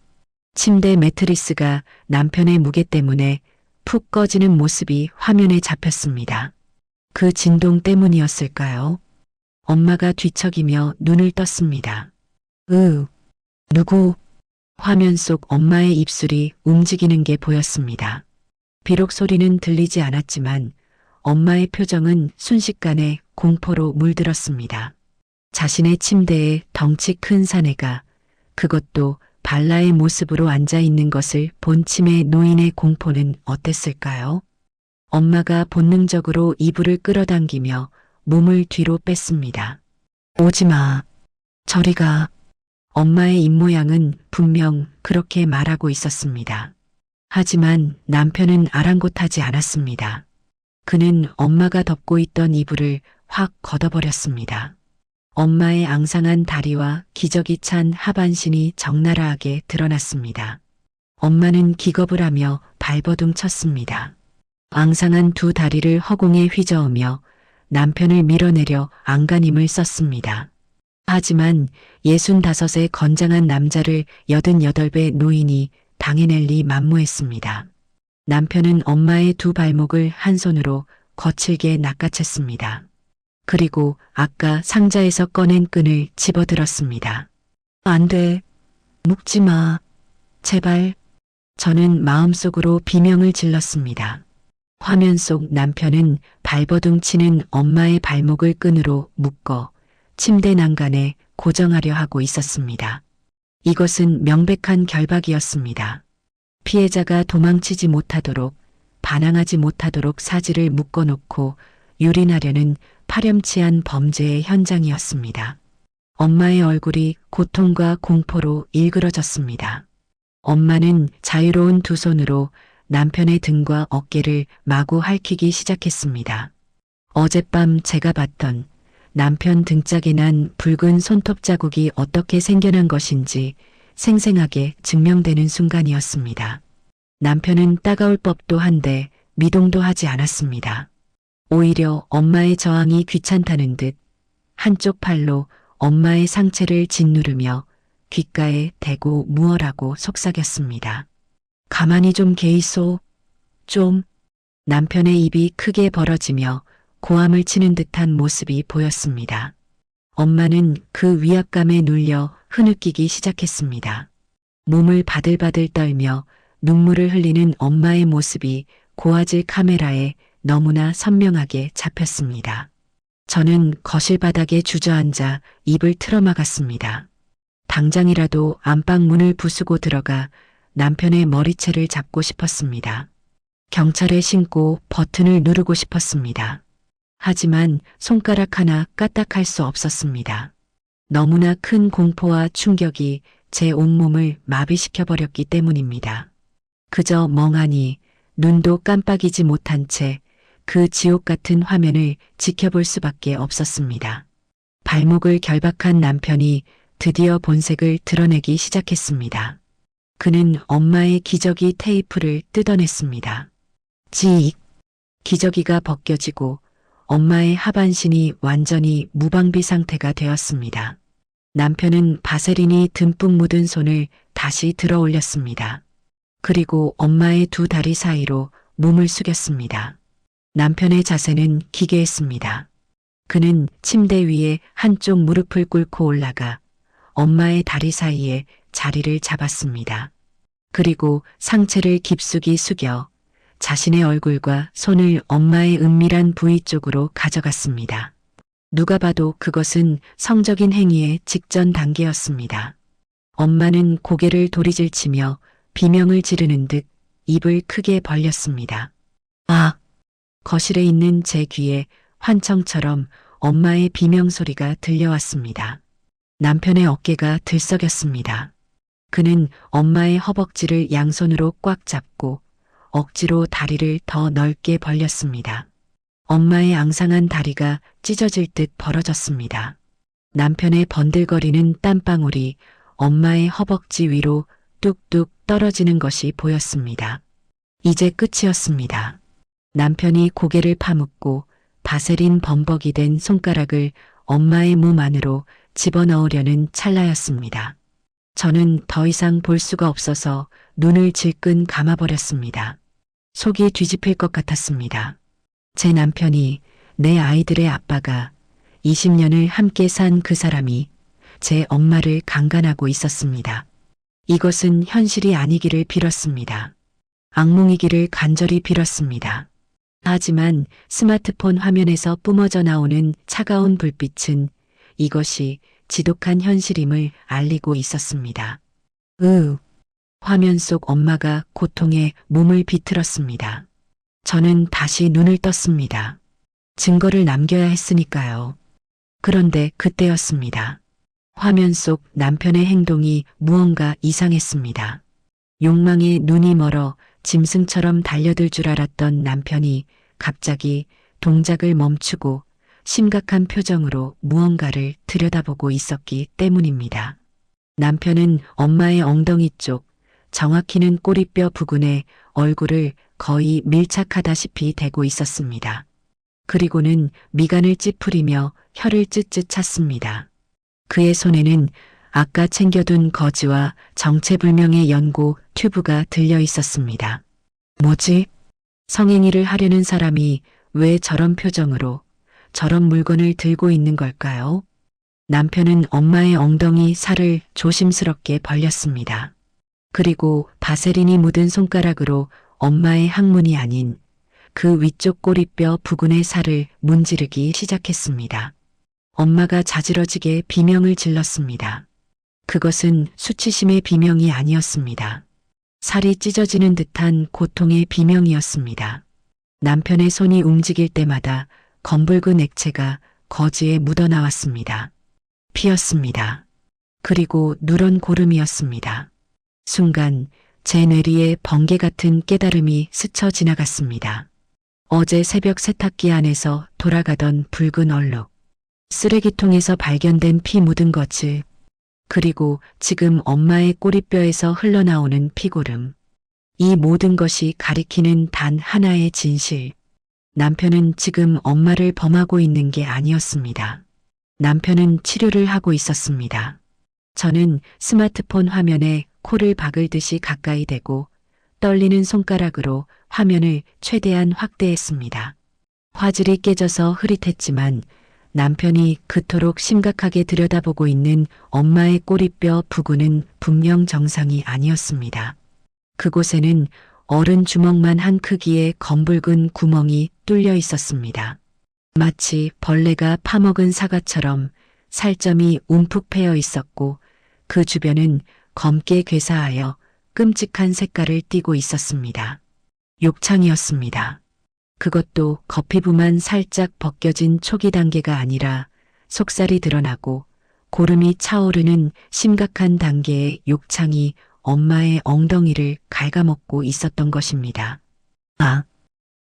침대 매트리스가 남편의 무게 때문에 푹 꺼지는 모습이 화면에 잡혔습니다. 그 진동 때문이었을까요? 엄마가 뒤척이며 눈을 떴습니다. 누구? 화면 속 엄마의 입술이 움직이는 게 보였습니다. 비록 소리는 들리지 않았지만 엄마의 표정은 순식간에 공포로 물들었습니다. 자신의 침대에 덩치 큰 사내가, 그것도 발라의 모습으로 앉아 있는 것을 본 치매 노인의 공포는 어땠을까요? 엄마가 본능적으로 이불을 끌어당기며 몸을 뒤로 뺐습니다. 오지 마. 저리 가. 엄마의 입모양은 분명 그렇게 말하고 있었습니다. 하지만 남편은 아랑곳하지 않았습니다. 그는 엄마가 덮고 있던 이불을 확 걷어버렸습니다. 엄마의 앙상한 다리와 기저귀 찬 하반신이 적나라하게 드러났습니다. 엄마는 기겁을 하며 발버둥 쳤습니다. 앙상한 두 다리를 허공에 휘저으며 남편을 밀어내려 안간힘을 썼습니다. 하지만 65의 건장한 남자를 88배 노인이 당해낼 리 만무했습니다. 남편은 엄마의 두 발목을 한 손으로 거칠게 낚아챘습니다. 그리고 아까 상자에서 꺼낸 끈을 집어들었습니다. 안 돼. 묶지 마. 제발. 저는 마음속으로 비명을 질렀습니다. 화면 속 남편은 발버둥 치는 엄마의 발목을 끈으로 묶어 침대 난간에 고정하려 하고 있었습니다. 이것은 명백한 결박이었습니다. 피해자가 도망치지 못하도록, 반항하지 못하도록 사지를 묶어놓고 유린하려는 파렴치한 범죄의 현장이었습니다. 엄마의 얼굴이 고통과 공포로 일그러졌습니다. 엄마는 자유로운 두 손으로 남편의 등과 어깨를 마구 핥히기 시작했습니다. 어젯밤 제가 봤던 남편 등짝에 난 붉은 손톱 자국이 어떻게 생겨난 것인지 생생하게 증명되는 순간이었습니다. 남편은 따가울 법도 한데 미동도 하지 않았습니다. 오히려 엄마의 저항이 귀찮다는 듯 한쪽 팔로 엄마의 상체를 짓누르며 귓가에 대고 무얼하고 속삭였습니다. 가만히 좀 계이소. 좀. 남편의 입이 크게 벌어지며 고함을 치는 듯한 모습이 보였습니다. 엄마는 그 위압감에 눌려 흐느끼기 시작했습니다. 몸을 바들바들 떨며 눈물을 흘리는 엄마의 모습이 고화질 카메라에 너무나 선명하게 잡혔습니다. 저는 거실 바닥에 주저앉아 입을 틀어막았습니다. 당장이라도 안방 문을 부수고 들어가 남편의 머리채를 잡고 싶었습니다. 경찰에 신고 버튼을 누르고 싶었습니다. 하지만 손가락 하나 까딱할 수 없었습니다. 너무나 큰 공포와 충격이 제 온몸을 마비시켜버렸기 때문입니다. 그저 멍하니 눈도 깜빡이지 못한 채 그 지옥 같은 화면을 지켜볼 수밖에 없었습니다. 발목을 결박한 남편이 드디어 본색을 드러내기 시작했습니다. 그는 엄마의 기저귀 테이프를 뜯어냈습니다. 지익. 기저귀가 벗겨지고 엄마의 하반신이 완전히 무방비 상태가 되었습니다. 남편은 바세린이 듬뿍 묻은 손을 다시 들어 올렸습니다. 그리고 엄마의 두 다리 사이로 몸을 숙였습니다. 남편의 자세는 기괴했습니다. 그는 침대 위에 한쪽 무릎을 꿇고 올라가 엄마의 다리 사이에 자리를 잡았습니다. 그리고 상체를 깊숙이 숙여 자신의 얼굴과 손을 엄마의 은밀한 부위 쪽으로 가져갔습니다. 누가 봐도 그것은 성적인 행위의 직전 단계였습니다. 엄마는 고개를 도리질치며 비명을 지르는 듯 입을 크게 벌렸습니다. 아! 거실에 있는 제 귀에 환청처럼 엄마의 비명소리가 들려왔습니다. 남편의 어깨가 들썩였습니다. 그는 엄마의 허벅지를 양손으로 꽉 잡고 억지로 다리를 더 넓게 벌렸습니다. 엄마의 앙상한 다리가 찢어질 듯 벌어졌습니다. 남편의 번들거리는 땀방울이 엄마의 허벅지 위로 뚝뚝 떨어지는 것이 보였습니다. 이제 끝이었습니다. 남편이 고개를 파묻고 바세린 범벅이 된 손가락을 엄마의 몸 안으로 집어넣으려는 찰나였습니다. 저는 더 이상 볼 수가 없어서 눈을 질끈 감아버렸습니다. 속이 뒤집힐 것 같았습니다. 제 남편이, 내 아이들의 아빠가 20년을 함께 산 그 사람이 제 엄마를 강간하고 있었습니다. 이것은 현실이 아니기를 빌었습니다. 악몽이기를 간절히 빌었습니다. 하지만 스마트폰 화면에서 뿜어져 나오는 차가운 불빛은 이것이 지독한 현실임을 알리고 있었습니다. 화면 속 엄마가 고통에 몸을 비틀었습니다. 저는 다시 눈을 떴습니다. 증거를 남겨야 했으니까요. 그런데 그때였습니다. 화면 속 남편의 행동이 무언가 이상했습니다. 욕망에 눈이 멀어 짐승처럼 달려들 줄 알았던 남편이 갑자기 동작을 멈추고 심각한 표정으로 무언가를 들여다보고 있었기 때문입니다. 남편은 엄마의 엉덩이 쪽, 정확히는 꼬리뼈 부근에 얼굴을 거의 밀착하다시피 대고 있었습니다. 그리고는 미간을 찌푸리며 혀를 쯧쯧 찼습니다. 그의 손에는 아까 챙겨둔 거즈와 정체불명의 연고 튜브가 들려 있었습니다. 뭐지? 성행위를 하려는 사람이 왜 저런 표정으로 저런 물건을 들고 있는 걸까요? 남편은 엄마의 엉덩이 살을 조심스럽게 벌렸습니다. 그리고 바세린이 묻은 손가락으로 엄마의 항문이 아닌 그 위쪽 꼬리뼈 부근의 살을 문지르기 시작했습니다. 엄마가 자지러지게 비명을 질렀습니다. 그것은 수치심의 비명이 아니었습니다. 살이 찢어지는 듯한 고통의 비명이었습니다. 남편의 손이 움직일 때마다 검붉은 액체가 거즈에 묻어나왔습니다. 피였습니다. 그리고 누런 고름이었습니다. 순간 제 뇌리에 번개 같은 깨달음이 스쳐 지나갔습니다. 어제 새벽 세탁기 안에서 돌아가던 붉은 얼룩, 쓰레기통에서 발견된 피 묻은 거즈, 그리고 지금 엄마의 꼬리뼈에서 흘러나오는 피고름. 이 모든 것이 가리키는 단 하나의 진실. 남편은 지금 엄마를 범하고 있는 게 아니었습니다. 남편은 치료를 하고 있었습니다. 저는 스마트폰 화면에 코를 박을 듯이 가까이 대고 떨리는 손가락으로 화면을 최대한 확대했습니다. 화질이 깨져서 흐릿했지만 남편이 그토록 심각하게 들여다보고 있는 엄마의 꼬리뼈 부근은 분명 정상이 아니었습니다. 그곳에는 어른 주먹만 한 크기의 검붉은 구멍이 뚫려 있었습니다. 마치 벌레가 파먹은 사과처럼 살점이 움푹 패여 있었고 그 주변은 검게 괴사하여 끔찍한 색깔을 띠고 있었습니다. 욕창이었습니다. 그것도 겉피부만 살짝 벗겨진 초기 단계가 아니라 속살이 드러나고 고름이 차오르는 심각한 단계의 욕창이 엄마의 엉덩이를 갉아먹고 있었던 것입니다.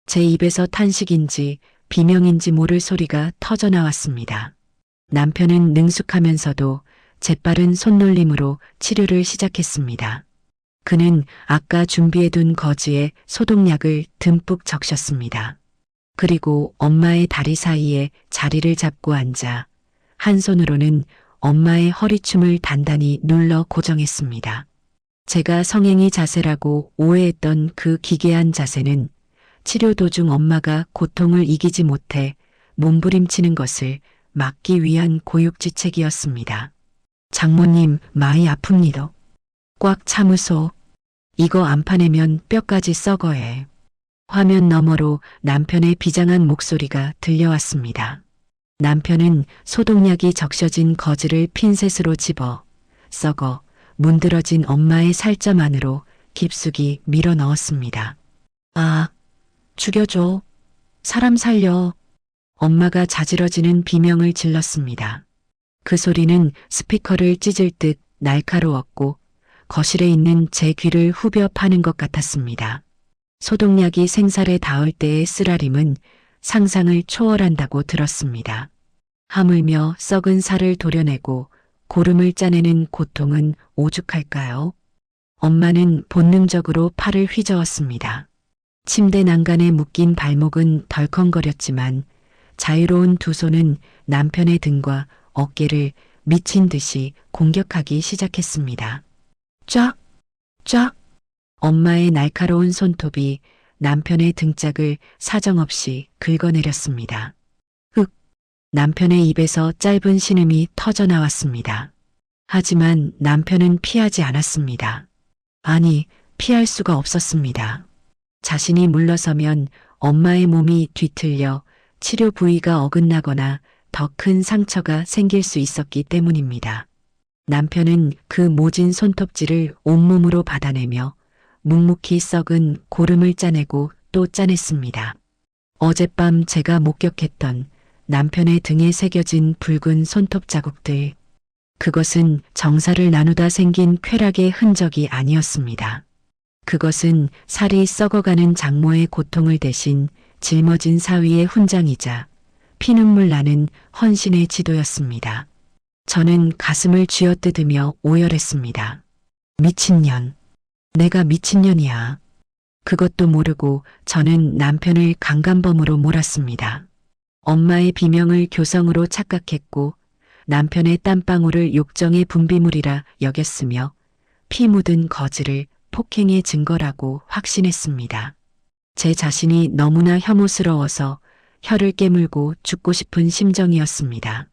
제 입에서 탄식인지 비명인지 모를 소리가 터져나왔습니다. 남편은 능숙하면서도 재빠른 손놀림으로 치료를 시작했습니다. 그는 아까 준비해둔 거즈에 소독약을 듬뿍 적셨습니다. 그리고 엄마의 다리 사이에 자리를 잡고 앉아 한 손으로는 엄마의 허리춤을 단단히 눌러 고정했습니다. 제가 성행위 자세라고 오해했던 그 기괴한 자세는 치료 도중 엄마가 고통을 이기지 못해 몸부림치는 것을 막기 위한 고육지책이었습니다. 장모님, 많이 아픕니다. 꽉 참으소. 이거 안 파내면 뼈까지 썩어해. 화면 너머로 남편의 비장한 목소리가 들려왔습니다. 남편은 소독약이 적셔진 거즈를 핀셋으로 집어 썩어 문드러진 엄마의 살점 안으로 깊숙이 밀어 넣었습니다. 죽여줘. 사람 살려. 엄마가 자지러지는 비명을 질렀습니다. 그 소리는 스피커를 찢을 듯 날카로웠고 거실에 있는 제 귀를 후벼 파는 것 같았습니다. 소독약이 생살에 닿을 때의 쓰라림은 상상을 초월한다고 들었습니다. 하물며 썩은 살을 도려내고 고름을 짜내는 고통은 오죽할까요? 엄마는 본능적으로 팔을 휘저었습니다. 침대 난간에 묶인 발목은 덜컹거렸지만 자유로운 두 손은 남편의 등과 어깨를 미친 듯이 공격하기 시작했습니다. 쫙! 쫙! 엄마의 날카로운 손톱이 남편의 등짝을 사정없이 긁어내렸습니다. 남편의 입에서 짧은 신음이 터져나왔습니다. 하지만 남편은 피하지 않았습니다. 아니, 피할 수가 없었습니다. 자신이 물러서면 엄마의 몸이 뒤틀려 치료 부위가 어긋나거나 더 큰 상처가 생길 수 있었기 때문입니다. 남편은 그 모진 손톱질을 온몸으로 받아내며 묵묵히 썩은 고름을 짜내고 또 짜냈습니다. 어젯밤 제가 목격했던 남편의 등에 새겨진 붉은 손톱 자국들, 그것은 정사를 나누다 생긴 쾌락의 흔적이 아니었습니다. 그것은 살이 썩어가는 장모의 고통을 대신 짊어진 사위의 훈장이자 피눈물 나는 헌신의 지도였습니다. 저는 가슴을 쥐어뜯으며 오열했습니다. 미친년. 내가 미친년이야. 그것도 모르고 저는 남편을 강간범으로 몰았습니다. 엄마의 비명을 교성으로 착각했고 남편의 땀방울을 욕정의 분비물이라 여겼으며 피 묻은 거즈를 폭행의 증거라고 확신했습니다. 제 자신이 너무나 혐오스러워서 혀를 깨물고 죽고 싶은 심정이었습니다.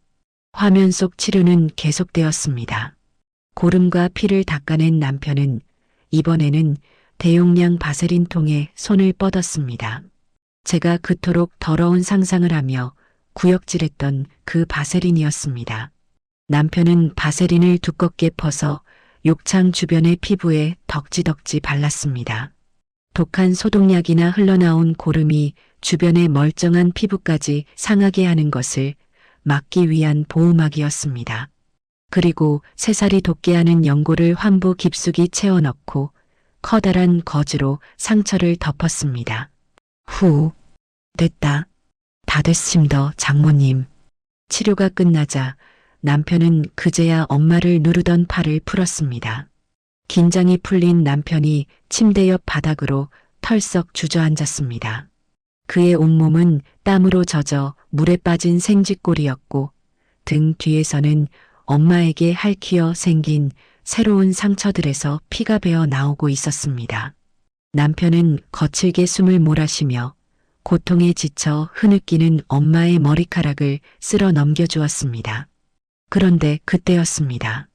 화면 속 치료는 계속되었습니다. 고름과 피를 닦아낸 남편은 이번에는 대용량 바세린 통에 손을 뻗었습니다. 제가 그토록 더러운 상상을 하며 구역질했던 그 바세린이었습니다. 남편은 바세린을 두껍게 퍼서 욕창 주변의 피부에 덕지덕지 발랐습니다. 독한 소독약이나 흘러나온 고름이 주변의 멀쩡한 피부까지 상하게 하는 것을 막기 위한 보호막이었습니다. 그리고 새살이 돋게 하는 연고를 환부 깊숙이 채워넣고 커다란 거즈로 상처를 덮었습니다. 후, 됐다. 다 됐습니다, 장모님. 치료가 끝나자 남편은 그제야 엄마를 누르던 팔을 풀었습니다. 긴장이 풀린 남편이 침대 옆 바닥으로 털썩 주저앉았습니다. 그의 온몸은 땀으로 젖어 물에 빠진 생쥐꼴이었고 등 뒤에서는 엄마에게 핥히어 생긴 새로운 상처들에서 피가 배어 나오고 있었습니다. 남편은 거칠게 숨을 몰아쉬며 고통에 지쳐 흐느끼는 엄마의 머리카락을 쓸어 넘겨주었습니다. 그런데 그때였습니다.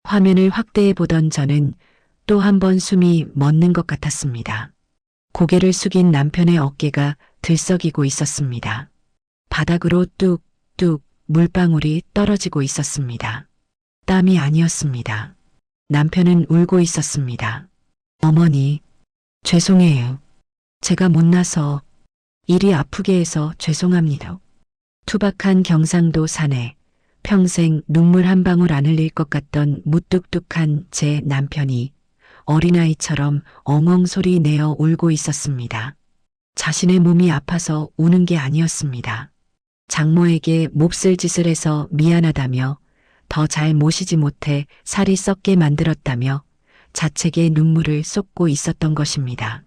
화면을 확대해 보던 저는 또 한 번 숨이 멎는 것 같았습니다. 고개를 숙인 남편의 어깨가 들썩이고 있었습니다. 바닥으로 뚝뚝 물방울이 떨어지고 있었습니다. 땀이 아니었습니다. 남편은 울고 있었습니다. 어머니, 죄송해요. 제가 못나서 일이 아프게 해서 죄송합니다. 투박한 경상도 산에 평생 눈물 한 방울 안 흘릴 것 같던 무뚝뚝한 제 남편이 어린아이처럼 엉엉 소리 내어 울고 있었습니다. 자신의 몸이 아파서 우는 게 아니었습니다. 장모에게 몹쓸 짓을 해서 미안하다며 더 잘 모시지 못해 살이 썩게 만들었다며 자책의 눈물을 쏟고 있었던 것입니다.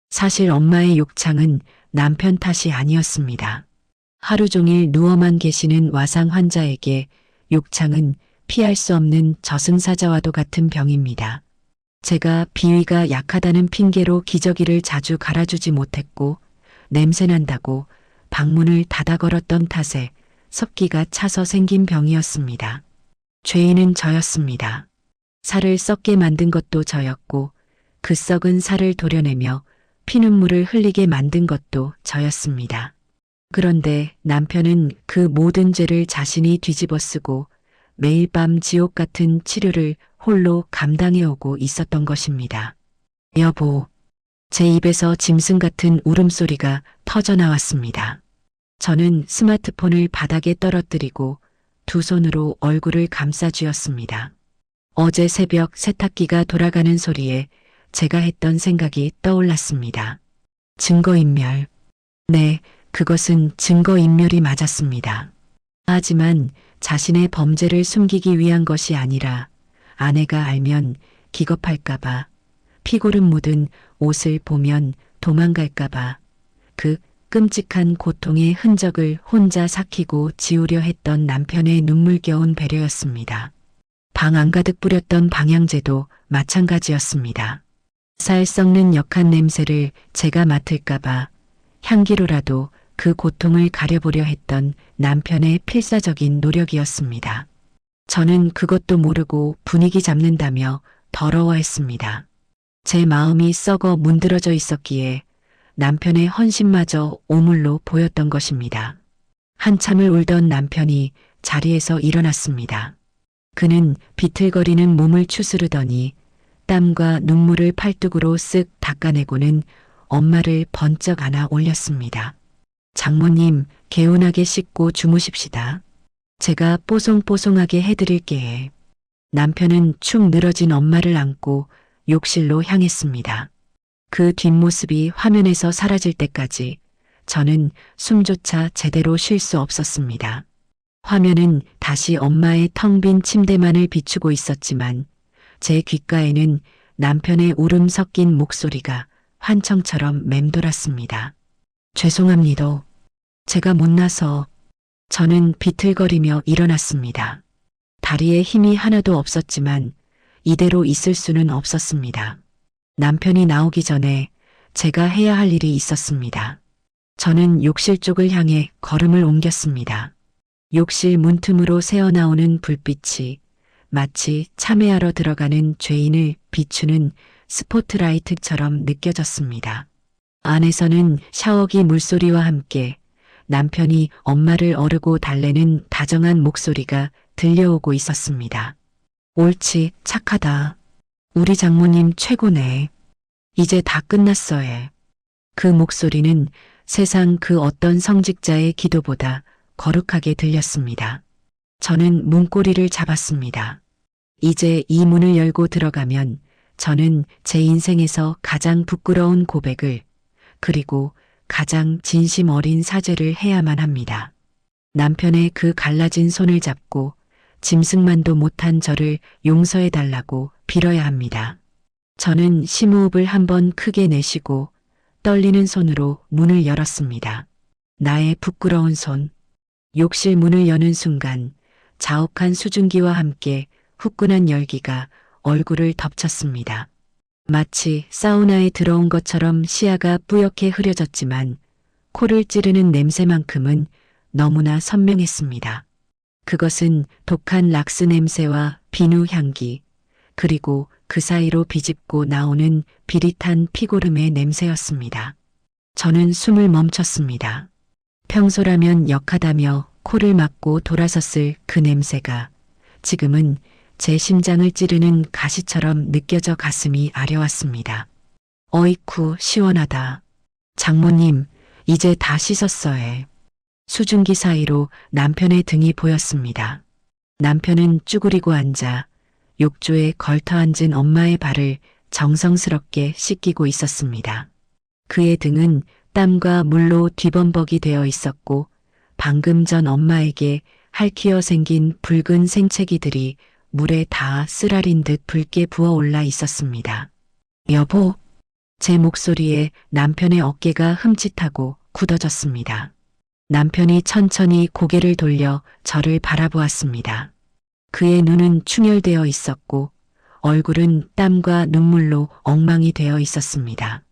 사실 엄마의 욕창은 남편 탓이 아니었습니다. 하루 종일 누워만 계시는 와상 환자에게 욕창은 피할 수 없는 저승사자와도 같은 병입니다. 제가 비위가 약하다는 핑계로 기저귀를 자주 갈아주지 못했고 냄새난다고 방문을 닫아 걸었던 탓에 섭기가 차서 생긴 병이었습니다. 죄인은 저였습니다. 살을 썩게 만든 것도 저였고 그 썩은 살을 도려내며 피눈물을 흘리게 만든 것도 저였습니다. 그런데 남편은 그 모든 죄를 자신이 뒤집어 쓰고 매일 밤 지옥 같은 치료를 홀로 감당해오고 있었던 것입니다. 여보, 제 입에서 짐승 같은 울음소리가 터져나왔습니다. 저는 스마트폰을 바닥에 떨어뜨리고 두 손으로 얼굴을 감싸쥐었습니다. 어제 새벽 세탁기가 돌아가는 소리에 제가 했던 생각이 떠올랐습니다. 증거인멸. 네, 그것은 증거인멸이 맞았습니다. 하지만 자신의 범죄를 숨기기 위한 것이 아니라 아내가 알면 기겁할까봐, 피고름 묻은 옷을 보면 도망갈까봐 그 끔찍한 고통의 흔적을 혼자 삭히고 지우려 했던 남편의 눈물겨운 배려였습니다. 방 안가득 뿌렸던 방향제도 마찬가지였습니다. 살 썩는 역한 냄새를 제가 맡을까봐 향기로라도 그 고통을 가려보려 했던 남편의 필사적인 노력이었습니다. 저는 그것도 모르고 분위기 잡는다며 더러워했습니다. 제 마음이 썩어 문드러져 있었기에 남편의 헌신마저 오물로 보였던 것입니다. 한참을 울던 남편이 자리에서 일어났습니다. 그는 비틀거리는 몸을 추스르더니 땀과 눈물을 팔뚝으로 쓱 닦아내고는 엄마를 번쩍 안아 올렸습니다. 장모님, 개운하게 씻고 주무십시다. 제가 뽀송뽀송하게 해드릴게. 남편은 축 늘어진 엄마를 안고 욕실로 향했습니다. 그 뒷모습이 화면에서 사라질 때까지 저는 숨조차 제대로 쉴 수 없었습니다. 화면은 다시 엄마의 텅 빈 침대만을 비추고 있었지만 제 귓가에는 남편의 울음 섞인 목소리가 환청처럼 맴돌았습니다. 죄송합니다. 제가 못나서. 저는 비틀거리며 일어났습니다. 다리에 힘이 하나도 없었지만 이대로 있을 수는 없었습니다. 남편이 나오기 전에 제가 해야 할 일이 있었습니다. 저는 욕실 쪽을 향해 걸음을 옮겼습니다. 욕실 문틈으로 새어나오는 불빛이 마치 참회하러 들어가는 죄인을 비추는 스포트라이트처럼 느껴졌습니다. 안에서는 샤워기 물소리와 함께 남편이 엄마를 어르고 달래는 다정한 목소리가 들려오고 있었습니다. 옳지, 착하다. 우리 장모님 최고네. 이제 다 끝났어 해. 그 목소리는 세상 그 어떤 성직자의 기도보다 거룩하게 들렸습니다. 저는 문고리를 잡았습니다. 이제 이 문을 열고 들어가면 저는 제 인생에서 가장 부끄러운 고백을 그리고 가장 진심 어린 사죄를 해야만 합니다. 남편의 그 갈라진 손을 잡고 짐승만도 못한 저를 용서해 달라고 빌어야 합니다. 저는 심호흡을 한번 크게 내쉬고 떨리는 손으로 문을 열었습니다. 나의 부끄러운 손. 욕실 문을 여는 순간 자욱한 수증기와 함께 후끈한 열기가 얼굴을 덮쳤습니다. 마치 사우나에 들어온 것처럼 시야가 뿌옇게 흐려졌지만 코를 찌르는 냄새만큼은 너무나 선명했습니다. 그것은 독한 락스 냄새와 비누 향기, 그리고 그 사이로 비집고 나오는 비릿한 피고름의 냄새였습니다. 저는 숨을 멈췄습니다. 평소라면 역하다며 코를 막고 돌아섰을 그 냄새가 지금은 제 심장을 찌르는 가시처럼 느껴져 가슴이 아려왔습니다. 어이쿠 시원하다. 장모님, 이제 다 씻었어 해. 수증기 사이로 남편의 등이 보였습니다. 남편은 쭈그리고 앉아 욕조에 걸터앉은 엄마의 발을 정성스럽게 씻기고 있었습니다. 그의 등은 땀과 물로 뒤범벅이 되어 있었고 방금 전 엄마에게 핥히어 생긴 붉은 생채기들이 물에 닿아 쓰라린 듯 붉게 부어올라 있었습니다. 여보, 제 목소리에 남편의 어깨가 흠칫하고 굳어졌습니다. 남편이 천천히 고개를 돌려 저를 바라보았습니다. 그의 눈은 충혈되어 있었고 얼굴은 땀과 눈물로 엉망이 되어 있었습니다.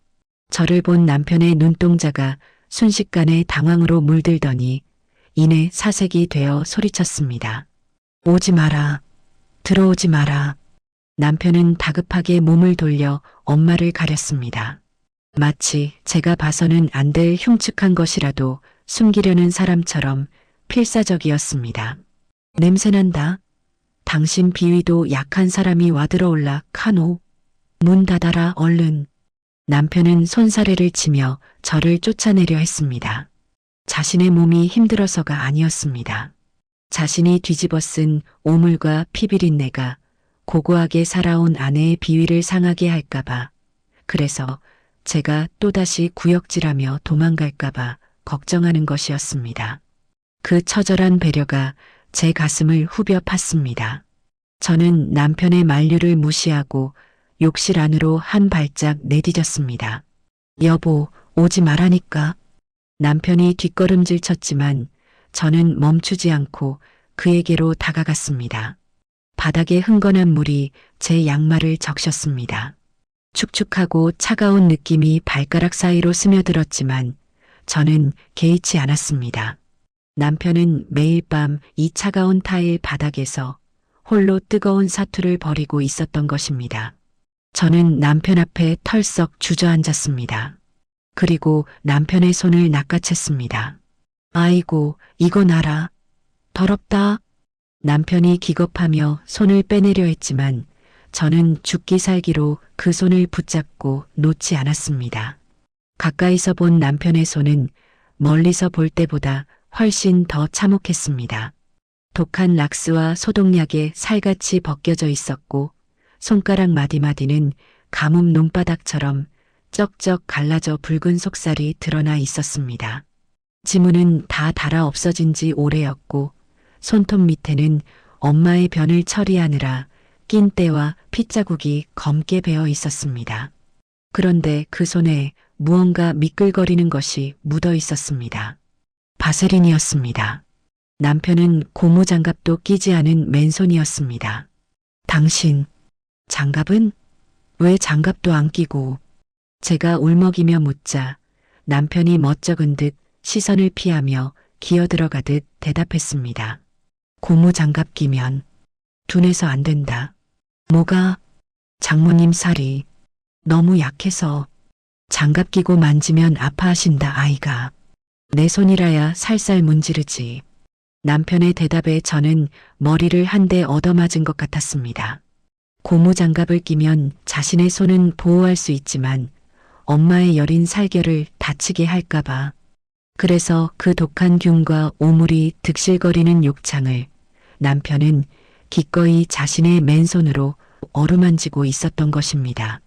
저를 본 남편의 눈동자가 순식간에 당황으로 물들더니 이내 사색이 되어 소리쳤습니다. 오지 마라. 들어오지 마라. 남편은 다급하게 몸을 돌려 엄마를 가렸습니다. 마치 제가 봐서는 안 될 흉측한 것이라도 숨기려는 사람처럼 필사적이었습니다. 냄새난다. 당신 비위도 약한 사람이 와들어올라 카노. 문 닫아라 얼른. 남편은 손사래를 치며 저를 쫓아내려 했습니다. 자신의 몸이 힘들어서가 아니었습니다. 자신이 뒤집어 쓴 오물과 피비린내가 고고하게 살아온 아내의 비위를 상하게 할까봐, 그래서 제가 또다시 구역질하며 도망갈까봐 걱정하는 것이었습니다. 그 처절한 배려가 제 가슴을 후벼 팠습니다. 저는 남편의 만류를 무시하고 욕실 안으로 한 발짝 내디뎠습니다. 여보, 오지 말라니까. 남편이 뒷걸음질 쳤지만 저는 멈추지 않고 그에게로 다가갔습니다. 바닥에 흥건한 물이 제 양말을 적셨습니다. 축축하고 차가운 느낌이 발가락 사이로 스며들었지만 저는 개의치 않았습니다. 남편은 매일 밤 이 차가운 타일 바닥에서 홀로 뜨거운 사투를 벌이고 있었던 것입니다. 저는 남편 앞에 털썩 주저앉았습니다. 그리고 남편의 손을 낚아챘습니다. 아이고, 이거 놔라. 더럽다. 남편이 기겁하며 손을 빼내려 했지만 저는 죽기 살기로 그 손을 붙잡고 놓지 않았습니다. 가까이서 본 남편의 손은 멀리서 볼 때보다 훨씬 더 참혹했습니다. 독한 락스와 소독약에 살같이 벗겨져 있었고 손가락 마디마디는 가뭄 논바닥처럼 쩍쩍 갈라져 붉은 속살이 드러나 있었습니다. 지문은 다 닳아 없어진 지 오래였고 손톱 밑에는 엄마의 변을 처리하느라 낀 때와 핏자국이 검게 배어 있었습니다. 그런데 그 손에 무언가 미끌거리는 것이 묻어 있었습니다. 바세린이었습니다. 남편은 고무장갑도 끼지 않은 맨손이었습니다. 당신, 장갑은? 왜 장갑도 안 끼고? 제가 울먹이며 묻자 남편이 멋쩍은 듯 시선을 피하며 기어들어가듯 대답했습니다. 고무장갑 끼면 둔해서 안 된다. 뭐가? 장모님 살이 너무 약해서 장갑 끼고 만지면 아파하신다 아이가. 내 손이라야 살살 문지르지. 남편의 대답에 저는 머리를 한 대 얻어맞은 것 같았습니다. 고무장갑을 끼면 자신의 손은 보호할 수 있지만 엄마의 여린 살결을 다치게 할까봐. 그래서 그 독한 균과 오물이 득실거리는 욕창을 남편은 기꺼이 자신의 맨손으로 어루만지고 있었던 것입니다.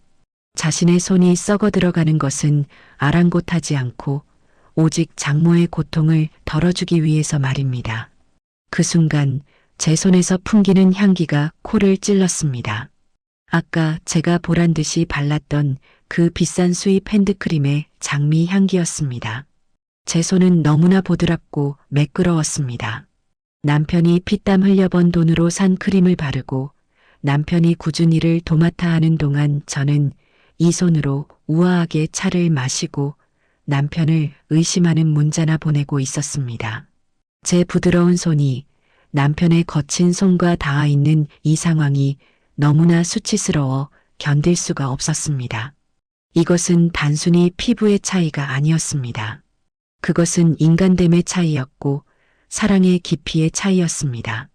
자신의 손이 썩어 들어가는 것은 아랑곳하지 않고 오직 장모의 고통을 덜어주기 위해서 말입니다. 그 순간 제 손에서 풍기는 향기가 코를 찔렀습니다. 아까 제가 보란 듯이 발랐던 그 비싼 수입 핸드크림의 장미 향기였습니다. 제 손은 너무나 보드랍고 매끄러웠습니다. 남편이 피땀 흘려번 돈으로 산 크림을 바르고 남편이 굳은 일을 도맡아 하는 동안 저는 이 손으로 우아하게 차를 마시고 남편을 의심하는 문자나 보내고 있었습니다. 제 부드러운 손이 남편의 거친 손과 닿아 있는 이 상황이 너무나 수치스러워 견딜 수가 없었습니다. 이것은 단순히 피부의 차이가 아니었습니다. 그것은 인간됨의 차이였고 사랑의 깊이의 차이였습니다.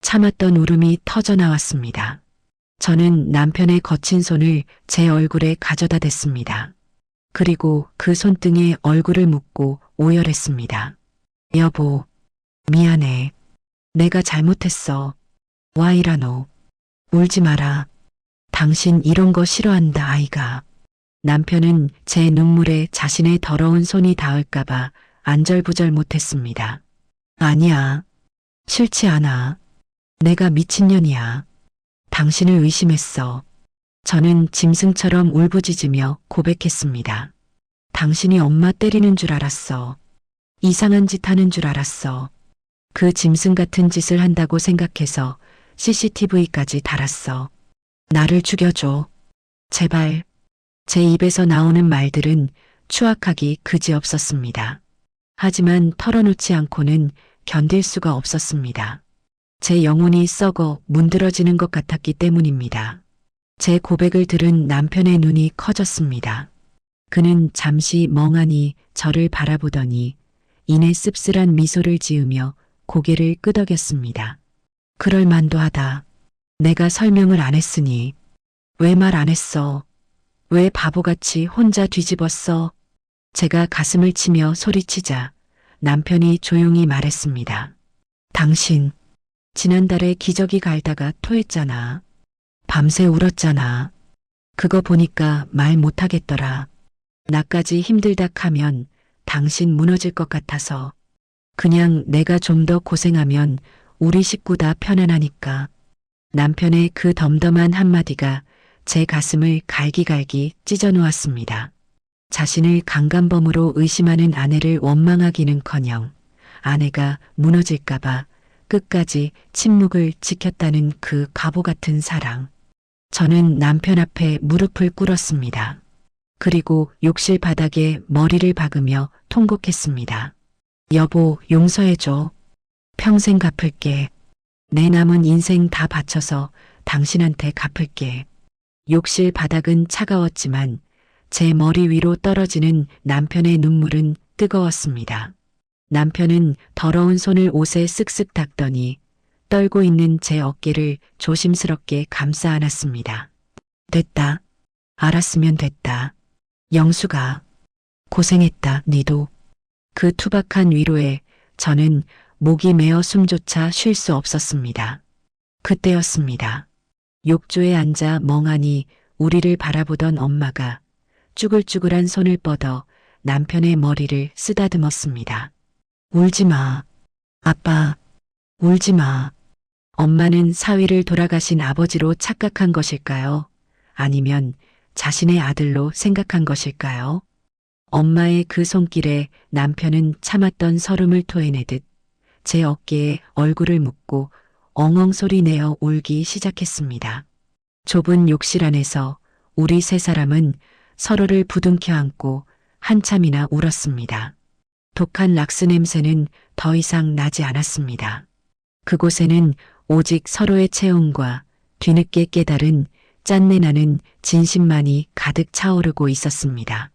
참았던 울음이 터져 나왔습니다. 저는 남편의 거친 손을 제 얼굴에 가져다 댔습니다. 그리고 그 손등에 얼굴을 묻고 오열했습니다. 여보, 미안해. 내가 잘못했어. 와이라노. 울지 마라. 당신 이런 거 싫어한다 아이가. 남편은 제 눈물에 자신의 더러운 손이 닿을까봐 안절부절 못했습니다. 아니야. 싫지 않아. 내가 미친년이야. 당신을 의심했어. 저는 짐승처럼 울부짖으며 고백했습니다. 당신이 엄마 때리는 줄 알았어. 이상한 짓 하는 줄 알았어. 그 짐승 같은 짓을 한다고 생각해서 CCTV까지 달았어. 나를 죽여줘. 제발. 제 입에서 나오는 말들은 추악하기 그지없었습니다. 하지만 털어놓지 않고는 견딜 수가 없었습니다. 제 영혼이 썩어 문드러지는 것 같았기 때문입니다. 제 고백을 들은 남편의 눈이 커졌습니다. 그는 잠시 멍하니 저를 바라보더니 이내 씁쓸한 미소를 지으며 고개를 끄덕였습니다. 그럴 만도 하다. 내가 설명을 안 했으니. 왜 말 안 했어? 왜 바보같이 혼자 뒤집었어? 제가 가슴을 치며 소리치자 남편이 조용히 말했습니다. 당신, 지난달에 기저귀 갈다가 토했잖아. 밤새 울었잖아. 그거 보니까 말 못하겠더라. 나까지 힘들다 하면 당신 무너질 것 같아서. 그냥 내가 좀 더 고생하면 우리 식구 다 편안하니까. 남편의 그 덤덤한 한마디가 제 가슴을 갈기갈기 찢어놓았습니다. 자신을 강간범으로 의심하는 아내를 원망하기는커녕 아내가 무너질까봐 끝까지 침묵을 지켰다는 그 바보 같은 사랑. 저는 남편 앞에 무릎을 꿇었습니다. 그리고 욕실 바닥에 머리를 박으며 통곡했습니다. 여보, 용서해줘. 평생 갚을게. 내 남은 인생 다 바쳐서 당신한테 갚을게. 욕실 바닥은 차가웠지만 제 머리 위로 떨어지는 남편의 눈물은 뜨거웠습니다. 남편은 더러운 손을 옷에 쓱쓱 닦더니 떨고 있는 제 어깨를 조심스럽게 감싸 안았습니다. 됐다. 알았으면 됐다. 영수가 고생했다, 니도. 그 투박한 위로에 저는 목이 메어 숨조차 쉴 수 없었습니다. 그때였습니다. 욕조에 앉아 멍하니 우리를 바라보던 엄마가 쭈글쭈글한 손을 뻗어 남편의 머리를 쓰다듬었습니다. 울지 마. 아빠, 울지 마. 엄마는 사위를 돌아가신 아버지로 착각한 것일까요? 아니면 자신의 아들로 생각한 것일까요? 엄마의 그 손길에 남편은 참았던 설움을 토해내듯 제 어깨에 얼굴을 묻고 엉엉 소리 내어 울기 시작했습니다. 좁은 욕실 안에서 우리 세 사람은 서로를 부둥켜 안고 한참이나 울었습니다. 독한 락스 냄새는 더 이상 나지 않았습니다. 그곳에는 오직 서로의 체온과 뒤늦게 깨달은 짠내 나는 진심만이 가득 차오르고 있었습니다.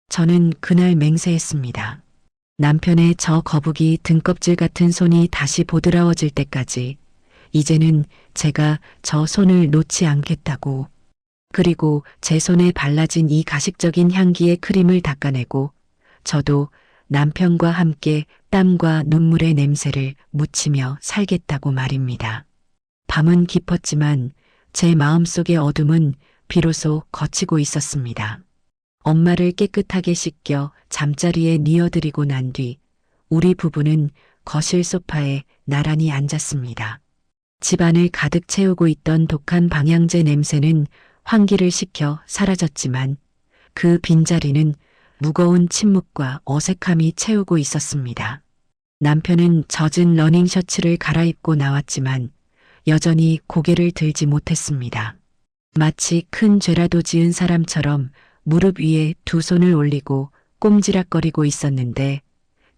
저는 그날 맹세했습니다. 남편의 저 거북이 등껍질 같은 손이 다시 보드라워질 때까지 이제는 제가 저 손을 놓지 않겠다고. 그리고 제 손에 발라진 이 가식적인 향기의 크림을 닦아내고 저도 남편과 함께 땀과 눈물의 냄새를 묻히며 살겠다고 말입니다. 밤은 깊었지만 제 마음속의 어둠은 비로소 걷히고 있었습니다. 엄마를 깨끗하게 씻겨 잠자리에 뉘어드리고 난 뒤 우리 부부는 거실 소파에 나란히 앉았습니다. 집안을 가득 채우고 있던 독한 방향제 냄새는 환기를 시켜 사라졌지만 그 빈자리는 무거운 침묵과 어색함이 채우고 있었습니다. 남편은 젖은 러닝 셔츠를 갈아입고 나왔지만 여전히 고개를 들지 못했습니다. 마치 큰 죄라도 지은 사람처럼 무릎 위에 두 손을 올리고 꼼지락거리고 있었는데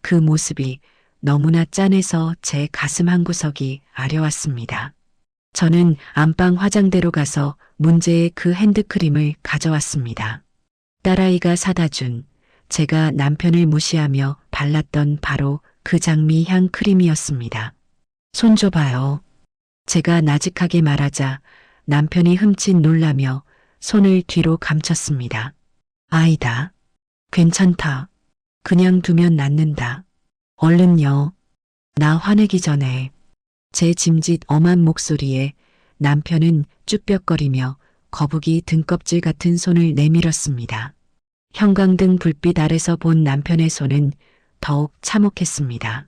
그 모습이 너무나 짠해서 제 가슴 한구석이 아려왔습니다. 저는 안방 화장대로 가서 문제의 그 핸드크림을 가져왔습니다. 딸아이가 사다 준 제가 남편을 무시하며 발랐던 바로 그 장미 향 크림이었습니다. 손 줘봐요. 제가 나직하게 말하자 남편이 흠칫 놀라며 손을 뒤로 감췄습니다. 아니다. 괜찮다. 그냥 두면 낫는다. 얼른요. 나 화내기 전에. 제 짐짓 엄한 목소리에 남편은 쭈뼛거리며 거북이 등껍질 같은 손을 내밀었습니다. 형광등 불빛 아래서 본 남편의 손은 더욱 참혹했습니다.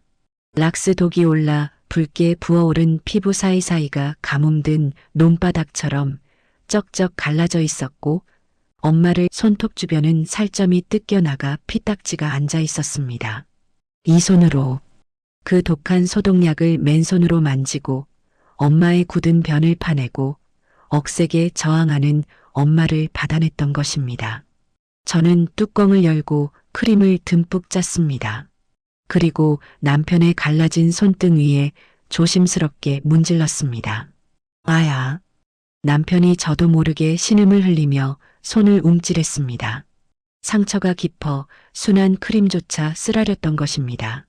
락스 독이 올라 붉게 부어오른 피부 사이사이가 가뭄든 논바닥처럼 쩍쩍 갈라져 있었고 엄마를 손톱 주변은 살점이 뜯겨나가 피딱지가 앉아 있었습니다. 이 손으로 그 독한 소독약을 맨손으로 만지고 엄마의 굳은 변을 파내고 억세게 저항하는 엄마를 받아냈던 것입니다. 저는 뚜껑을 열고 크림을 듬뿍 짰습니다. 그리고 남편의 갈라진 손등 위에 조심스럽게 문질렀습니다. 아야. 남편이 저도 모르게 신음을 흘리며 손을 움찔했습니다. 상처가 깊어 순한 크림조차 쓰라렸던 것입니다.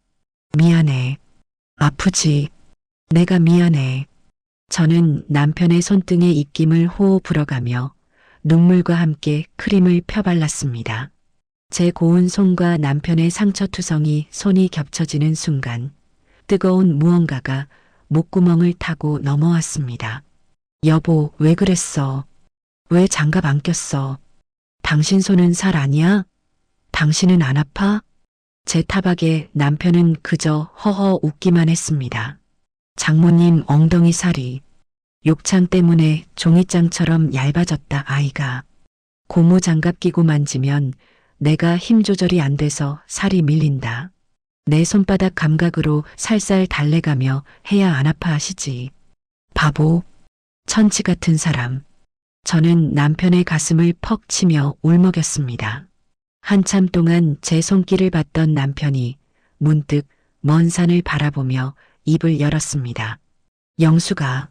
미안해. 아프지. 내가 미안해. 저는 남편의 손등에 입김을 호호 불어가며 눈물과 함께 크림을 펴발랐습니다. 제 고운 손과 남편의 상처투성이 손이 겹쳐지는 순간 뜨거운 무언가가 목구멍을 타고 넘어왔습니다. 여보, 왜 그랬어? 왜 장갑 안 꼈어? 당신 손은 살 아니야? 당신은 안 아파? 제 타박에 남편은 그저 허허 웃기만 했습니다. 장모님 엉덩이 살이 욕창 때문에 종이장처럼 얇아졌다 아이가. 고무 장갑 끼고 만지면 내가 힘 조절이 안 돼서 살이 밀린다. 내 손바닥 감각으로 살살 달래가며 해야 안 아파하시지. 바보. 천치 같은 사람. 저는 남편의 가슴을 퍽 치며 울먹였습니다. 한참 동안 제 손길을 받던 남편이 문득 먼 산을 바라보며 입을 열었습니다. 영수가,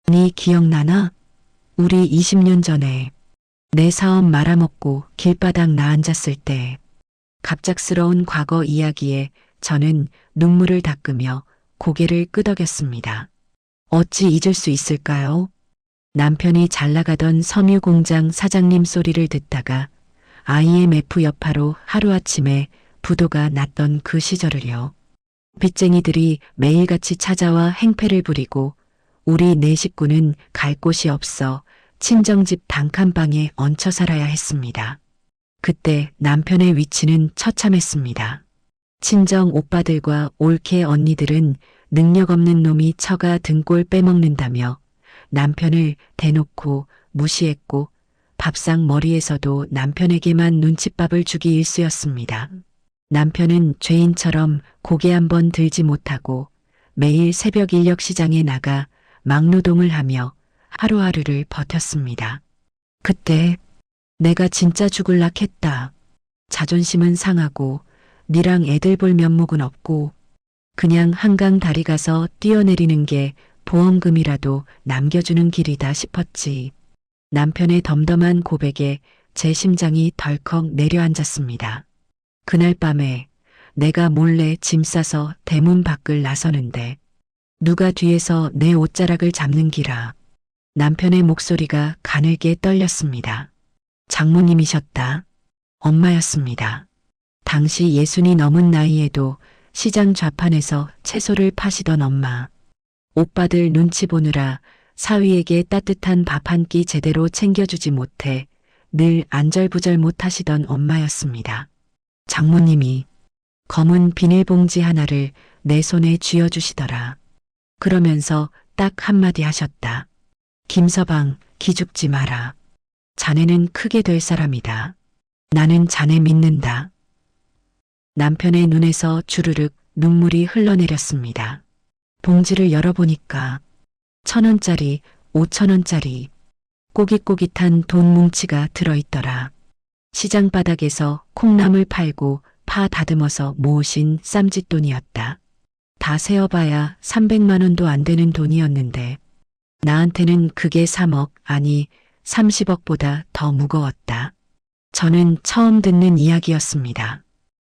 네 기억나나? 우리 20년 전에 내 사업 말아먹고 길바닥 나앉았을 때 갑작스러운 과거 이야기에 저는 눈물을 닦으며 고개를 끄덕였습니다. 어찌 잊을 수 있을까요? 남편이 잘 나가던 섬유공장 사장님 소리를 듣다가 IMF 여파로 하루아침에 부도가 났던 그 시절을요. 빚쟁이들이 매일같이 찾아와 행패를 부리고 우리 네 식구는 갈 곳이 없어 친정집 단칸방에 얹혀 살아야 했습니다. 그때 남편의 위치는 처참했습니다. 친정 오빠들과 올케 언니들은 능력 없는 놈이 처가 등골 빼먹는다며 남편을 대놓고 무시했고 밥상 머리에서도 남편에게만 눈칫밥을 주기 일쑤였습니다. 남편은 죄인처럼 고개 한번 들지 못하고 매일 새벽 인력 시장에 나가 막노동을 하며 하루하루를 버텼습니다. 그때 내가 진짜 죽을락 했다. 자존심은 상하고 니랑 애들 볼 면목은 없고 그냥 한강 다리 가서 뛰어내리는 게 보험금이라도 남겨주는 길이다 싶었지. 남편의 덤덤한 고백에 제 심장이 덜컥 내려앉았습니다. 그날 밤에 내가 몰래 짐 싸서 대문 밖을 나서는데 누가 뒤에서 내 옷자락을 잡는 기라. 남편의 목소리가 가늘게 떨렸습니다. 장모님이셨다. 엄마였습니다. 당시 60이 넘은 나이에도 시장 좌판에서 채소를 파시던 엄마. 오빠들 눈치 보느라 사위에게 따뜻한 밥 한 끼 제대로 챙겨주지 못해 늘 안절부절 못하시던 엄마였습니다. 장모님이 검은 비닐봉지 하나를 내 손에 쥐어주시더라. 그러면서 딱 한마디 하셨다. 김서방, 기죽지 마라. 자네는 크게 될 사람이다. 나는 자네 믿는다. 남편의 눈에서 주르륵 눈물이 흘러내렸습니다. 봉지를 열어보니까 1,000원짜리, 5,000원짜리 꼬깃꼬깃한 돈 뭉치가 들어있더라. 시장 바닥에서 콩나물 팔고 파 다듬어서 모으신 쌈짓돈이었다. 다 세어봐야 300만 원도 안 되는 돈이었는데 나한테는 그게 3억 아니 30억보다 더 무거웠다. 저는 처음 듣는 이야기였습니다.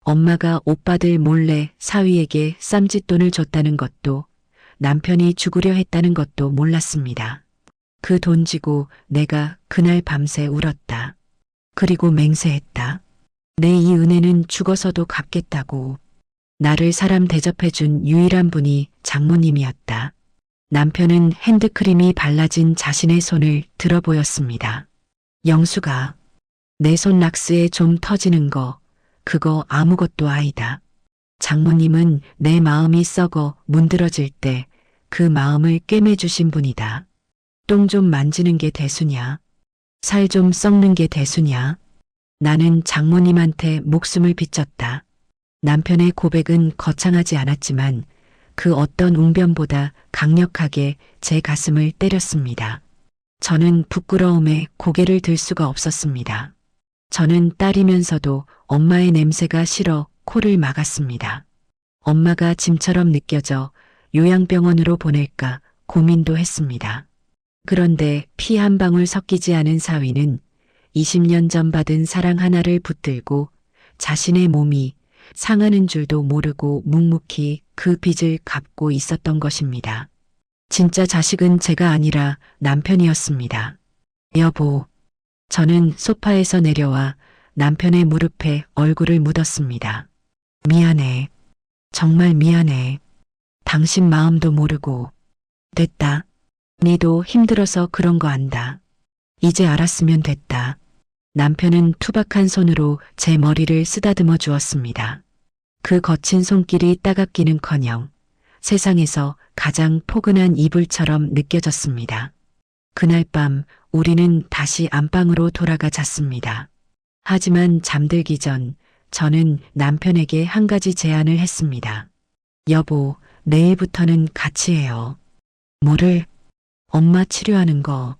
엄마가 오빠들 몰래 사위에게 쌈짓돈을 줬다는 것도 남편이 죽으려 했다는 것도 몰랐습니다. 그 돈 지고 내가 그날 밤새 울었다. 그리고 맹세했다. 내 이 은혜는 죽어서도 갚겠다고. 나를 사람 대접해준 유일한 분이 장모님이었다. 남편은 핸드크림이 발라진 자신의 손을 들어 보였습니다. 영수가 내 손 락스에 좀 터지는 거 그거 아무것도 아니다. 장모님은 내 마음이 썩어 문드러질 때 그 마음을 꿰매주신 분이다. 똥 좀 만지는 게 대수냐? 살 좀 썩는 게 대수냐? 나는 장모님한테 목숨을 비쳤다. 남편의 고백은 거창하지 않았지만 그 어떤 웅변보다 강력하게 제 가슴을 때렸습니다. 저는 부끄러움에 고개를 들 수가 없었습니다. 저는 딸이면서도 엄마의 냄새가 싫어 코를 막았습니다. 엄마가 짐처럼 느껴져 요양병원으로 보낼까 고민도 했습니다. 그런데 피 한 방울 섞이지 않은 사위는 20년 전 받은 사랑 하나를 붙들고 자신의 몸이 상하는 줄도 모르고 묵묵히 그 빚을 갚고 있었던 것입니다. 진짜 자식은 제가 아니라 남편이었습니다. 여보, 저는 소파에서 내려와 남편의 무릎에 얼굴을 묻었습니다. 미안해. 정말 미안해. 당신 마음도 모르고. 됐다. 니도 힘들어서 그런 거 안다. 이제 알았으면 됐다. 남편은 투박한 손으로 제 머리를 쓰다듬어 주었습니다. 그 거친 손길이 따갑기는커녕 세상에서 가장 포근한 이불처럼 느껴졌습니다. 그날 밤 우리는 다시 안방으로 돌아가 잤습니다. 하지만 잠들기 전 저는 남편에게 한 가지 제안을 했습니다. 여보, 내일부터는 같이 해요. 뭐를? 엄마 치료하는 거.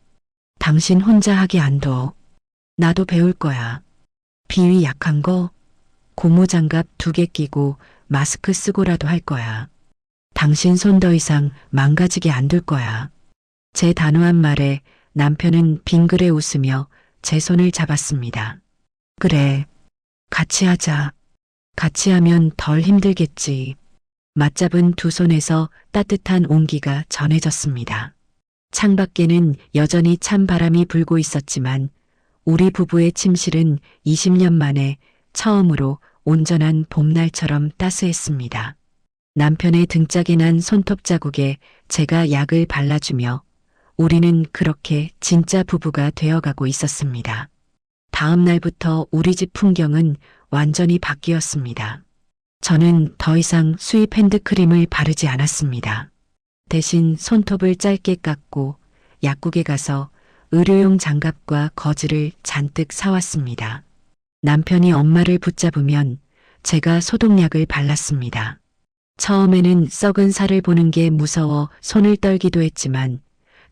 당신 혼자 하게 안 둬. 나도 배울 거야. 비위 약한 거 고무장갑 2개 끼고 마스크 쓰고라도 할 거야. 당신 손 더 이상 망가지게 안 둘 거야. 제 단호한 말에 남편은 빙그레 웃으며 제 손을 잡았습니다. 그래, 같이 하자. 같이 하면 덜 힘들겠지. 맞잡은 두 손에서 따뜻한 온기가 전해졌습니다. 창밖에는 여전히 찬 바람이 불고 있었지만 우리 부부의 침실은 20년 만에 처음으로 온전한 봄날처럼 따스했습니다. 남편의 등짝에 난 손톱 자국에 제가 약을 발라주며 우리는 그렇게 진짜 부부가 되어가고 있었습니다. 다음 날부터 우리 집 풍경은 완전히 바뀌었습니다. 저는 더 이상 수입 핸드크림을 바르지 않았습니다. 대신 손톱을 짧게 깎고 약국에 가서 의료용 장갑과 거즈를 잔뜩 사왔습니다. 남편이 엄마를 붙잡으면 제가 소독약을 발랐습니다. 처음에는 썩은 살을 보는 게 무서워 손을 떨기도 했지만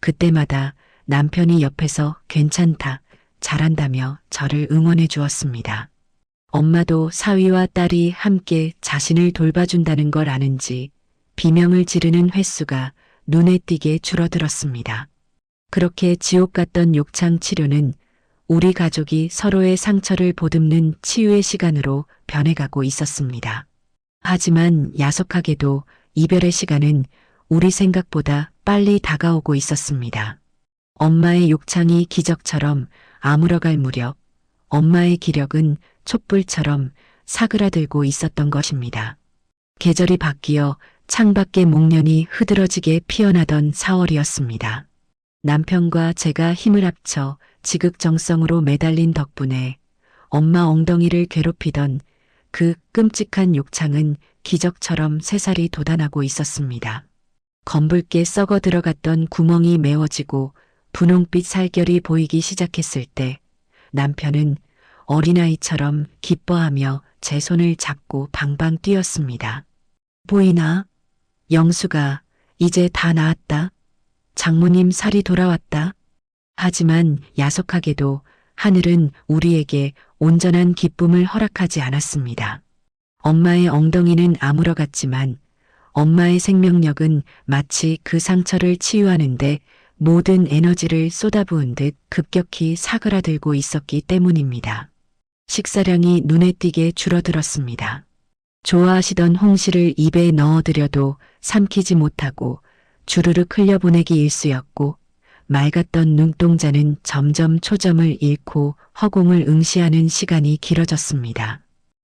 그때마다 남편이 옆에서 괜찮다, 잘한다며 저를 응원해 주었습니다. 엄마도 사위와 딸이 함께 자신을 돌봐준다는 걸 아는지 비명을 지르는 횟수가 눈에 띄게 줄어들었습니다. 그렇게 지옥 같던 욕창 치료는 우리 가족이 서로의 상처를 보듬는 치유의 시간으로 변해가고 있었습니다. 하지만 야속하게도 이별의 시간은 우리 생각보다 빨리 다가오고 있었습니다. 엄마의 욕창이 기적처럼 아물어갈 무렵 엄마의 기력은 촛불처럼 사그라들고 있었던 것입니다. 계절이 바뀌어 창밖의 목련이 흐드러지게 피어나던 4월이었습니다. 남편과 제가 힘을 합쳐 지극정성으로 매달린 덕분에 엄마 엉덩이를 괴롭히던 그 끔찍한 욕창은 기적처럼 새살이 돋아나고 있었습니다. 검붉게 썩어 들어갔던 구멍이 메워지고 분홍빛 살결이 보이기 시작했을 때 남편은 어린아이처럼 기뻐하며 제 손을 잡고 방방 뛰었습니다. 보이나? 영수가 이제 다 나았다. 장모님 살이 돌아왔다. 하지만 야속하게도 하늘은 우리에게 온전한 기쁨을 허락하지 않았습니다. 엄마의 엉덩이는 아물어갔지만 엄마의 생명력은 마치 그 상처를 치유하는데 모든 에너지를 쏟아부은 듯 급격히 사그라들고 있었기 때문입니다. 식사량이 눈에 띄게 줄어들었습니다. 좋아하시던 홍시를 입에 넣어드려도 삼키지 못하고 주르륵 흘려보내기 일쑤였고 맑았던 눈동자는 점점 초점을 잃고 허공을 응시하는 시간이 길어졌습니다.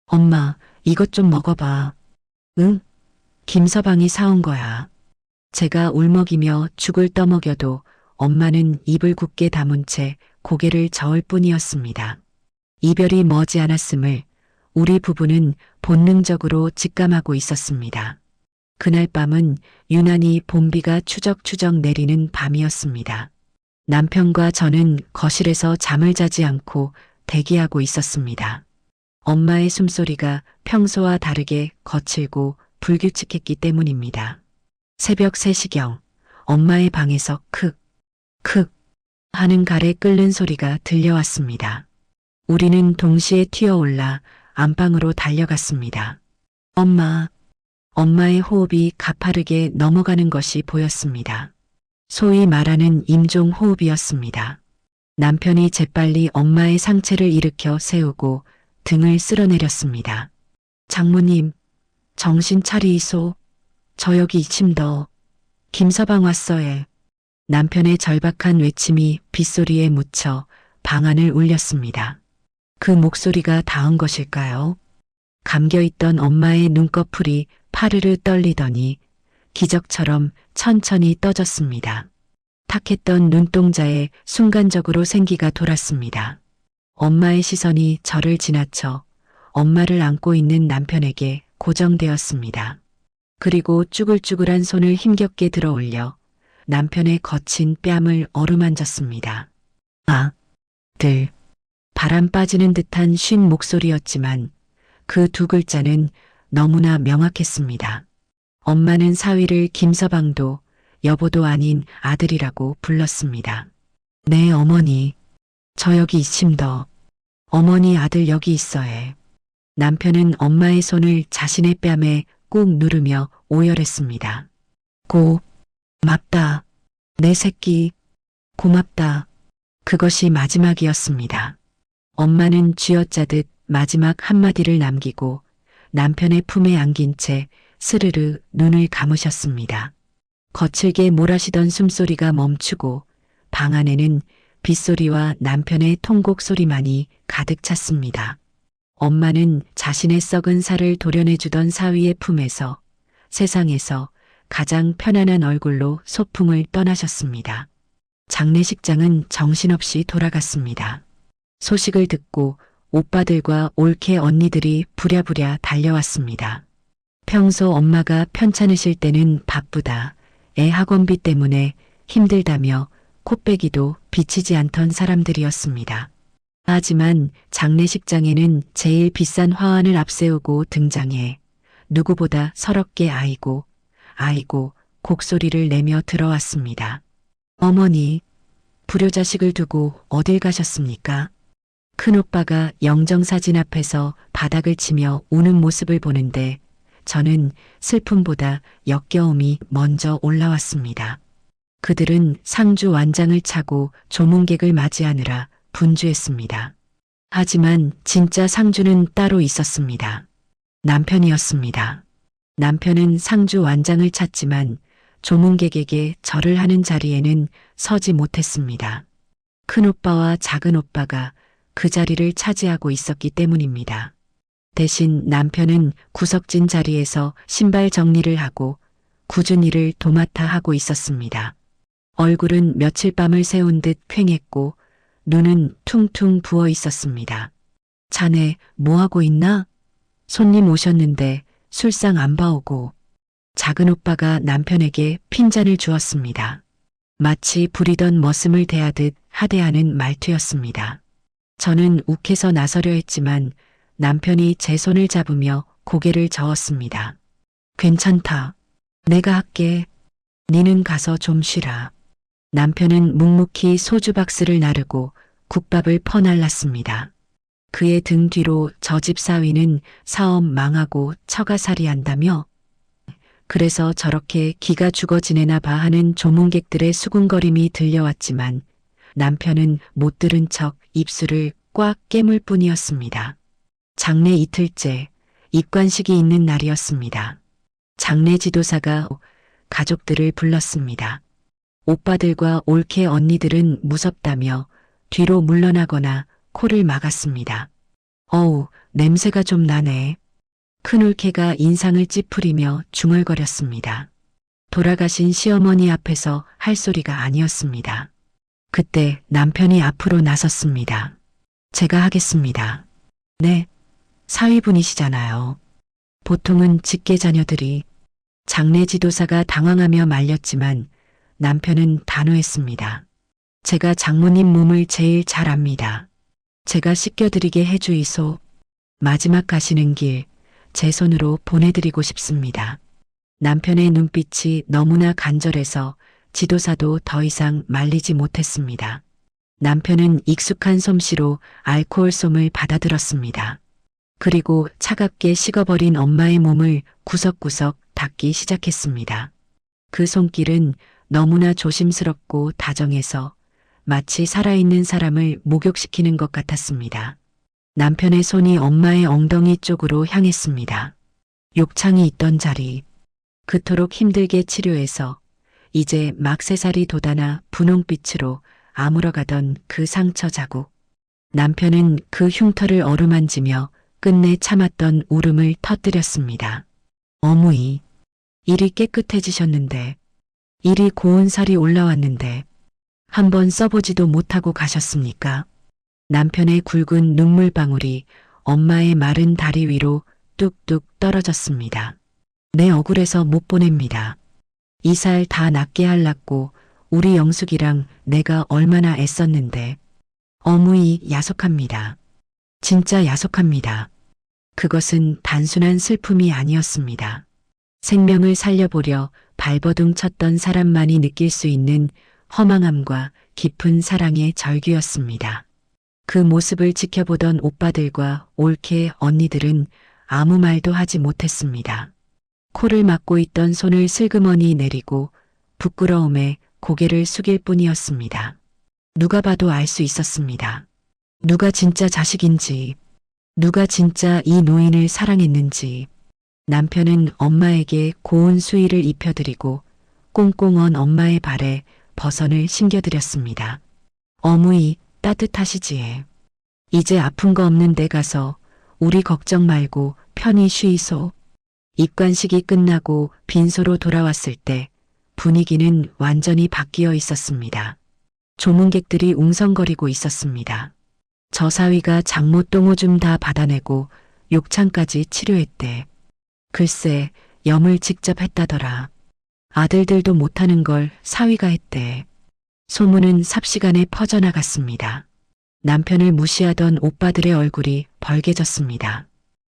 엄마, 이것 좀 먹어봐. 응? 김서방이 사온 거야. 제가 울먹이며 죽을 떠먹여도 엄마는 입을 굳게 다문 채 고개를 저을 뿐이었습니다. 이별이 머지않았음을 우리 부부는 본능적으로 직감하고 있었습니다. 그날 밤은 유난히 봄비가 추적추적 내리는 밤이었습니다. 남편과 저는 거실에서 잠을 자지 않고 대기하고 있었습니다. 엄마의 숨소리가 평소와 다르게 거칠고 불규칙했기 때문입니다. 새벽 3시경 엄마의 방에서 크 하는 갈에 끓는 소리가 들려왔습니다. 우리는 동시에 튀어올라 안방으로 달려갔습니다. 엄마의 호흡이 가파르게 넘어가는 것이 보였습니다. 소위 말하는 임종 호흡이었습니다. 남편이 재빨리 엄마의 상체를 일으켜 세우고 등을 쓸어내렸습니다. 장모님, 정신 차리이소. 저 여기 이침더. 김서방 왔어에. 남편의 절박한 외침이 빗소리에 묻혀 방안을 울렸습니다. 그 목소리가 닿은 것일까요? 감겨있던 엄마의 눈꺼풀이 파르르 떨리더니 기적처럼 천천히 떠졌습니다. 탁했던 눈동자에 순간적으로 생기가 돌았습니다. 엄마의 시선이 저를 지나쳐 엄마를 안고 있는 남편에게 고정되었습니다. 그리고 쭈글쭈글한 손을 힘겹게 들어 올려 남편의 거친 뺨을 어루만졌습니다. 아들. 바람 빠지는 듯한 쉰 목소리였지만 그 두 글자는 너무나 명확했습니다. 엄마는 사위를 김서방도 여보도 아닌 아들이라고 불렀습니다. 네, 어머니. 저 여기 있심더. 어머니, 아들 여기 있어에. 남편은 엄마의 손을 자신의 뺨에 꾹 누르며 오열했습니다. 고맙다. 내 새끼. 고맙다. 그것이 마지막이었습니다. 엄마는 쥐어짜듯 마지막 한마디를 남기고 남편의 품에 안긴 채 스르르 눈을 감으셨습니다. 거칠게 몰아쉬던 숨소리가 멈추고 방 안에는 빗소리와 남편의 통곡 소리만이 가득 찼습니다. 엄마는 자신의 썩은 살을 도려내주던 사위의 품에서 세상에서 가장 편안한 얼굴로 소풍을 떠나셨습니다. 장례식장은 정신없이 돌아갔습니다. 소식을 듣고 오빠들과 올케 언니들이 부랴부랴 달려왔습니다. 평소 엄마가 편찮으실 때는 바쁘다, 애 학원비 때문에 힘들다며 코빼기도 비치지 않던 사람들이었습니다. 하지만 장례식장에는 제일 비싼 화환을 앞세우고 등장해 누구보다 서럽게 아이고 곡소리를 내며 들어왔습니다. 어머니, 불효자식을 두고 어딜 가셨습니까? 큰오빠가 영정사진 앞에서 바닥을 치며 우는 모습을 보는데 저는 슬픔보다 역겨움이 먼저 올라왔습니다. 그들은 상주 완장을 차고 조문객을 맞이하느라 분주했습니다. 하지만 진짜 상주는 따로 있었습니다. 남편이었습니다. 남편은 상주 완장을 찼지만 조문객에게 절을 하는 자리에는 서지 못했습니다. 큰오빠와 작은오빠가 그 자리를 차지하고 있었기 때문입니다. 대신 남편은 구석진 자리에서 신발 정리를 하고 굳은 일을 도맡아 하고 있었습니다. 얼굴은 며칠 밤을 새운 듯 퀭했고 눈은 퉁퉁 부어 있었습니다. 자네 뭐하고 있나? 손님 오셨는데 술상 안 봐오고. 작은 오빠가 남편에게 핀잔을 주었습니다. 마치 부리던 머슴을 대하듯 하대하는 말투였습니다. 저는 욱해서 나서려 했지만 남편이 제 손을 잡으며 고개를 저었습니다. 괜찮다. 내가 할게. 니는 가서 좀 쉬라. 남편은 묵묵히 소주 박스를 나르고 국밥을 퍼날랐습니다. 그의 등 뒤로 저 집 사위는 사업 망하고 처가살이 한다며 그래서 저렇게 기가 죽어 지내나 봐 하는 조문객들의 수군거림이 들려왔지만 남편은 못 들은 척 입술을 꽉 깨물 뿐이었습니다. 장례 이틀째 입관식이 있는 날이었습니다. 장례 지도사가 가족들을 불렀습니다. 오빠들과 올케 언니들은 무섭다며 뒤로 물러나거나 코를 막았습니다. 어우, 냄새가 좀 나네. 큰올케가 인상을 찌푸리며 중얼거렸습니다. 돌아가신 시어머니 앞에서 할 소리가 아니었습니다. 그때 남편이 앞으로 나섰습니다. 제가 하겠습니다. 네, 사위분이시잖아요. 보통은 직계 자녀들이. 장례 지도사가 당황하며 말렸지만 남편은 단호했습니다. 제가 장모님 몸을 제일 잘 압니다. 제가 씻겨드리게 해주이소. 마지막 가시는 길 제 손으로 보내드리고 싶습니다. 남편의 눈빛이 너무나 간절해서 지도사도 더 이상 말리지 못했습니다. 남편은 익숙한 솜씨로 알코올솜을 받아들었습니다. 그리고 차갑게 식어버린 엄마의 몸을 구석구석 닦기 시작했습니다. 그 손길은 너무나 조심스럽고 다정해서 마치 살아있는 사람을 목욕시키는 것 같았습니다. 남편의 손이 엄마의 엉덩이 쪽으로 향했습니다. 욕창이 있던 자리, 그토록 힘들게 치료해서 이제 막 새살이 돋아나 분홍빛으로 아물어가던 그 상처 자국. 남편은 그 흉터를 어루만지며 끝내 참았던 울음을 터뜨렸습니다. 어머니, 이리 깨끗해지셨는데, 이리 고운 살이 올라왔는데 한번 써보지도 못하고 가셨습니까? 남편의 굵은 눈물방울이 엄마의 마른 다리 위로 뚝뚝 떨어졌습니다. 내 억울해서 못 보냅니다. 이 살 다 낫게 할라고 우리 영숙이랑 내가 얼마나 애썼는데. 어무이 야속합니다. 진짜 야속합니다. 그것은 단순한 슬픔이 아니었습니다. 생명을 살려보려 발버둥 쳤던 사람만이 느낄 수 있는 허망함과 깊은 사랑의 절규였습니다. 그 모습을 지켜보던 오빠들과 올케 언니들은 아무 말도 하지 못했습니다. 코를 막고 있던 손을 슬그머니 내리고 부끄러움에 고개를 숙일 뿐이었습니다. 누가 봐도 알 수 있었습니다. 누가 진짜 자식인지, 누가 진짜 이 노인을 사랑했는지. 남편은 엄마에게 고운 수의를 입혀드리고 꽁꽁 언 엄마의 발에 버선을 신겨드렸습니다. 어머니, 따뜻하시지에. 이제 아픈 거 없는 데 가서 우리 걱정 말고 편히 쉬이소. 입관식이 끝나고 빈소로 돌아왔을 때 분위기는 완전히 바뀌어 있었습니다. 조문객들이 웅성거리고 있었습니다. 저 사위가 장모 똥오줌 다 받아내고 욕창까지 치료했대. 글쎄, 염을 직접 했다더라. 아들들도 못하는 걸 사위가 했대. 소문은 삽시간에 퍼져나갔습니다. 남편을 무시하던 오빠들의 얼굴이 벌개졌습니다.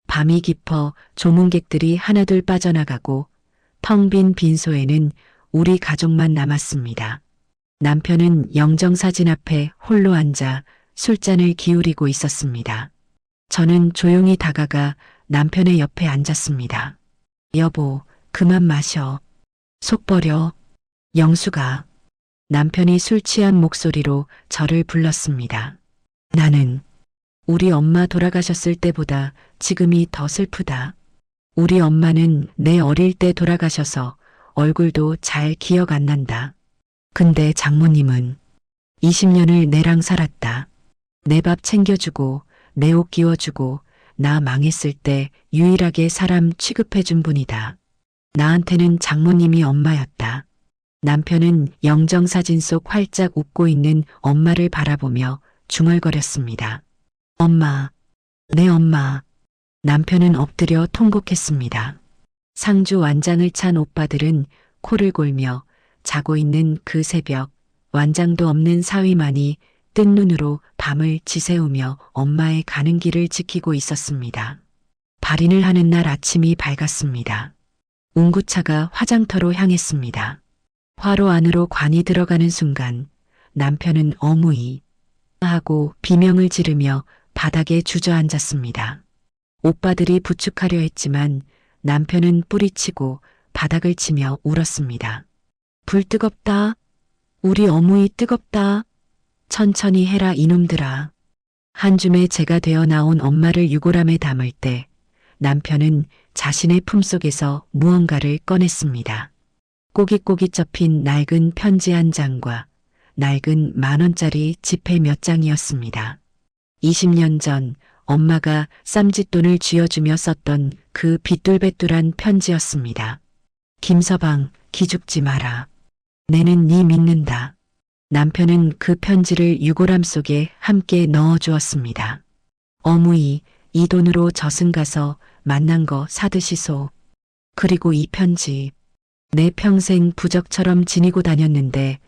밤이 깊어 조문객들이 하나둘 빠져나가고 텅 빈 빈소에는 우리 가족만 남았습니다. 남편은 영정사진 앞에 홀로 앉아 술잔을 기울이고 있었습니다. 저는 조용히 다가가 남편의 옆에 앉았습니다. 여보, 그만 마셔. 속 버려. 영수가. 남편이 술 취한 목소리로 저를 불렀습니다. 나는 우리 엄마 돌아가셨을 때보다 지금이 더 슬프다. 우리 엄마는 내 어릴 때 돌아가셔서 얼굴도 잘 기억 안 난다. 근데 장모님은 20년을 내랑 살았다. 내 밥 챙겨주고 내 옷 끼워주고 나 망했을 때 유일하게 사람 취급해준 분이다. 나한테는 장모님이 엄마였다. 남편은 영정사진 속 활짝 웃고 있는 엄마를 바라보며 중얼거렸습니다. 엄마, 내 엄마. 남편은 엎드려 통곡했습니다. 상주 완장을 찬 오빠들은 코를 골며 자고 있는 그 새벽, 완장도 없는 사위만이 뜬 눈으로 밤을 지새우며 엄마의 가는 길을 지키고 있었습니다. 발인을 하는 날 아침이 밝았습니다. 운구차가 화장터로 향했습니다. 화로 안으로 관이 들어가는 순간 남편은 어무이 하고 비명을 지르며 바닥에 주저앉았습니다. 오빠들이 부축하려 했지만 남편은 뿌리치고 바닥을 치며 울었습니다. 불 뜨겁다. 우리 어무이 뜨겁다. 천천히 해라 이놈들아. 한 줌의 재가 되어 나온 엄마를 유골함에 담을 때 남편은 자신의 품속에서 무언가를 꺼냈습니다. 꼬깃꼬깃 접힌 낡은 편지 한 장과 낡은 10,000원짜리 지폐 몇 장이었습니다. 20년 전 엄마가 쌈짓돈을 쥐어주며 썼던 그 비뚤배뚤한 편지였습니다. 김서방, 기죽지 마라. 내는 네 믿는다. 남편은 그 편지를 유골함 속에 함께 넣어주었습니다. 어무이, 이 돈으로 저승 가서 만난 거 사드시소. 그리고 이 편지, 내 평생 부적처럼 지니고 다녔는데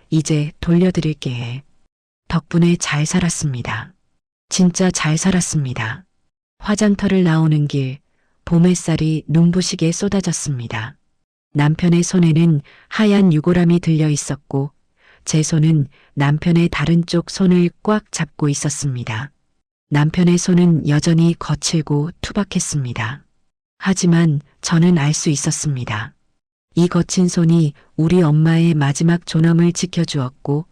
이제 돌려드릴게 해. 덕분에 잘 살았습니다. 진짜 잘 살았습니다. 화장터를 나오는 길, 봄 햇살이 눈부시게 쏟아졌습니다. 남편의 손에는 하얀 유골함이 들려 있었고 제 손은 남편의 다른 쪽 손을 꽉 잡고 있었습니다. 남편의 손은 여전히 거칠고 투박했습니다. 하지만 저는 알 수 있었습니다. 이 거친 손이 우리 엄마의 마지막 존엄을 지켜주었고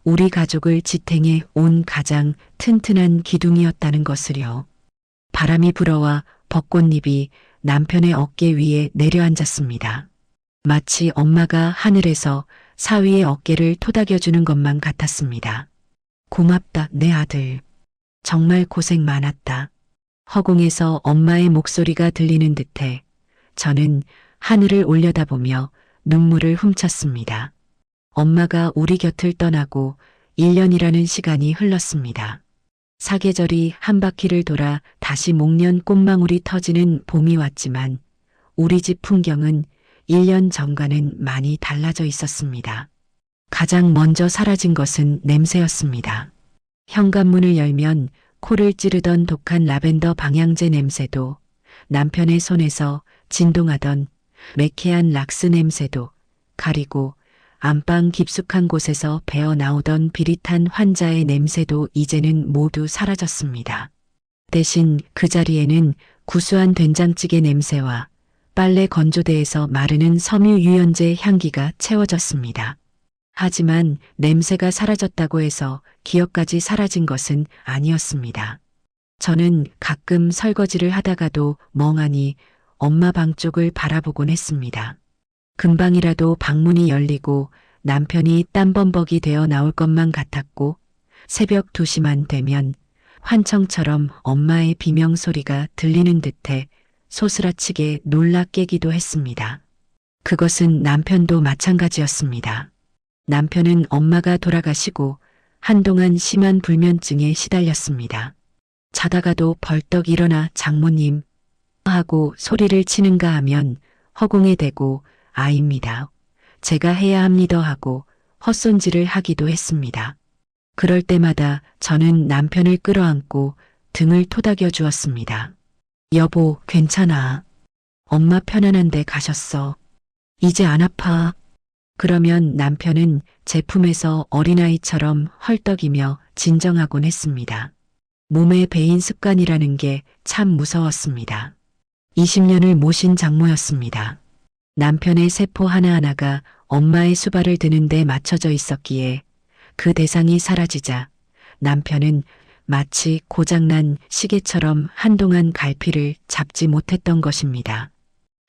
우리 가족을 지탱해 온 가장 튼튼한 기둥이었다는 것을요. 바람이 불어와 벚꽃잎이 남편의 어깨 위에 내려앉았습니다. 마치 엄마가 하늘에서 사위의 어깨를 토닥여주는 것만 같았습니다. 고맙다, 내 아들. 정말 고생 많았다. 허공에서 엄마의 목소리가 들리는 듯해 저는 하늘을 올려다보며 눈물을 훔쳤습니다. 엄마가 우리 곁을 떠나고 1년이라는 시간이 흘렀습니다. 사계절이 한 바퀴를 돌아 다시 목련 꽃망울이 터지는 봄이 왔지만 우리 집 풍경은 1년 전과는 많이 달라져 있었습니다. 가장 먼저 사라진 것은 냄새였습니다. 현관문을 열면 코를 찌르던 독한 라벤더 방향제 냄새도 남편의 손에서 진동하던 매캐한 락스 냄새도 가리고 안방 깊숙한 곳에서 배어 나오던 비릿한 환자의 냄새도 이제는 모두 사라졌습니다. 대신 그 자리에는 구수한 된장찌개 냄새와 빨래 건조대에서 마르는 섬유 유연제 향기가 채워졌습니다. 하지만 냄새가 사라졌다고 해서 기억까지 사라진 것은 아니었습니다. 저는 가끔 설거지를 하다가도 멍하니 엄마 방 쪽을 바라보곤 했습니다. 금방이라도 방문이 열리고 남편이 땀범벅이 되어 나올 것만 같았고 새벽 2시만 되면 환청처럼 엄마의 비명소리가 들리는 듯해 소스라치게 놀라 깨기도 했습니다. 그것은 남편도 마찬가지였습니다. 남편은 엄마가 돌아가시고 한동안 심한 불면증에 시달렸습니다. 자다가도 벌떡 일어나 장모님 하고 소리를 치는가 하면 허공에 대고 아입니다. 제가 해야 합니다 하고 헛손질을 하기도 했습니다. 그럴 때마다 저는 남편을 끌어안고 등을 토닥여 주었습니다. 여보, 괜찮아. 엄마 편안한데 가셨어. 이제 안 아파. 그러면 남편은 제 품에서 어린아이처럼 헐떡이며 진정하곤 했습니다. 몸에 배인 습관이라는 게 참 무서웠습니다. 20년을 모신 장모였습니다. 남편의 세포 하나하나가 엄마의 수발을 드는 데 맞춰져 있었기에 그 대상이 사라지자 남편은 마치 고장난 시계처럼 한동안 갈피를 잡지 못했던 것입니다.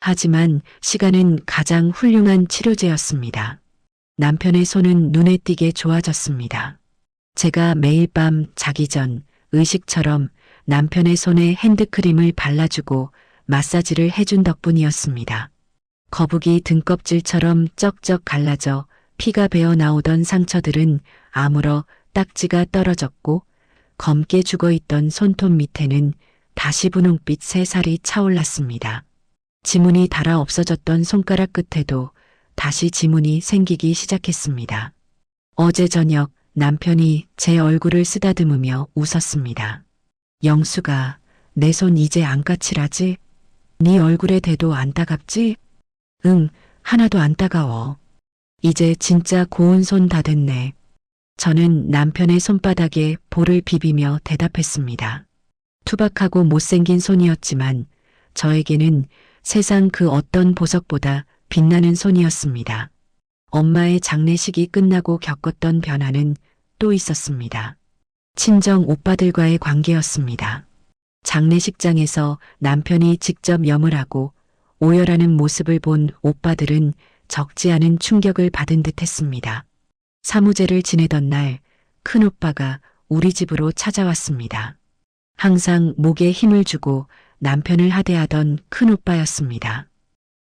하지만 시간은 가장 훌륭한 치료제였습니다. 남편의 손은 눈에 띄게 좋아졌습니다. 제가 매일 밤 자기 전 의식처럼 남편의 손에 핸드크림을 발라주고 마사지를 해준 덕분이었습니다. 거북이 등껍질처럼 쩍쩍 갈라져 피가 배어 나오던 상처들은 아물어 딱지가 떨어졌고 검게 죽어있던 손톱 밑에는 다시 분홍빛 새살이 차올랐습니다. 지문이 닳아 없어졌던 손가락 끝에도 다시 지문이 생기기 시작했습니다. 어제 저녁 남편이 제 얼굴을 쓰다듬으며 웃었습니다. 영수가 내 손 이제 안 까칠하지? 네 얼굴에 대도 안 따갑지? 응, 하나도 안 따가워. 이제 진짜 고운 손 다 됐네. 저는 남편의 손바닥에 볼을 비비며 대답했습니다. 투박하고 못생긴 손이었지만 저에게는 세상 그 어떤 보석보다 빛나는 손이었습니다. 엄마의 장례식이 끝나고 겪었던 변화는 또 있었습니다. 친정 오빠들과의 관계였습니다. 장례식장에서 남편이 직접 염을 하고 오열하는 모습을 본 오빠들은 적지 않은 충격을 받은 듯 했습니다. 사무제를 지내던 날 큰오빠가 우리 집으로 찾아왔습니다. 항상 목에 힘을 주고 남편을 하대하던 큰오빠였습니다.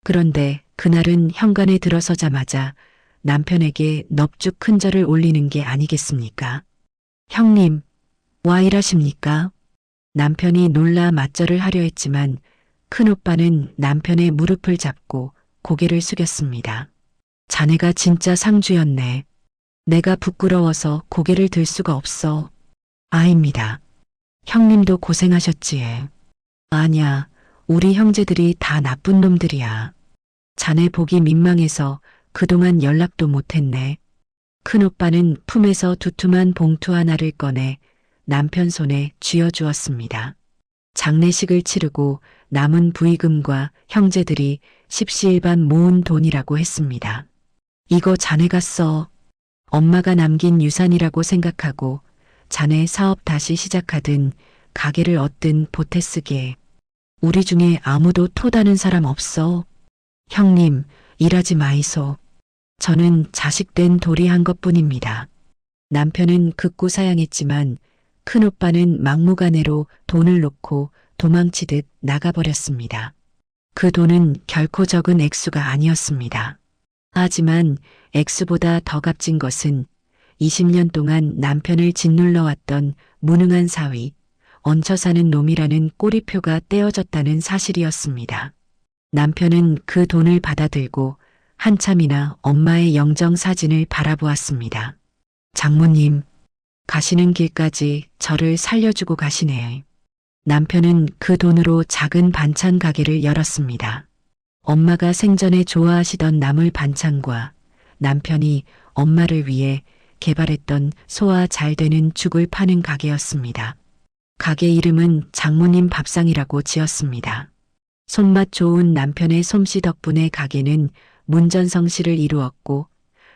그런데 그날은 현관에 들어서자마자 남편에게 넙죽 큰 절을 올리는 게 아니겠습니까? 형님, 와 이러십니까? 남편이 놀라 맞절을 하려 했지만 큰오빠는 남편의 무릎을 잡고 고개를 숙였습니다. 자네가 진짜 상주였네. 내가 부끄러워서 고개를 들 수가 없어. 아입니다. 형님도 고생하셨지에. 아냐, 우리 형제들이 다 나쁜 놈들이야. 자네 보기 민망해서 그동안 연락도 못했네. 큰오빠는 품에서 두툼한 봉투 하나를 꺼내 남편 손에 쥐어주었습니다. 장례식을 치르고 남은 부의금과 형제들이 십시일반 모은 돈이라고 했습니다. 이거 자네가 써. 엄마가 남긴 유산이라고 생각하고 자네 사업 다시 시작하든 가게를 얻든 보태 쓰게. 우리 중에 아무도 토다는 사람 없어. 형님, 일하지 마이소. 저는 자식된 돌이 한 것뿐입니다. 남편은 극구 사양했지만 큰오빠는 막무가내로 돈을 놓고 도망치듯 나가버렸습니다. 그 돈은 결코 적은 액수가 아니었습니다. 하지만 액수보다 더 값진 것은 20년 동안 남편을 짓눌러왔던 무능한 사위, 얹혀 사는 놈이라는 꼬리표가 떼어졌다는 사실이었습니다. 남편은 그 돈을 받아들고 한참이나 엄마의 영정 사진을 바라보았습니다. 장모님, 가시는 길까지 저를 살려주고 가시네. 남편은 그 돈으로 작은 반찬 가게를 열었습니다. 엄마가 생전에 좋아하시던 나물 반찬과 남편이 엄마를 위해 개발했던 소화 잘 되는 죽을 파는 가게였습니다. 가게 이름은 장모님 밥상이라고 지었습니다. 손맛 좋은 남편의 솜씨 덕분에 가게는 문전성시를 이루었고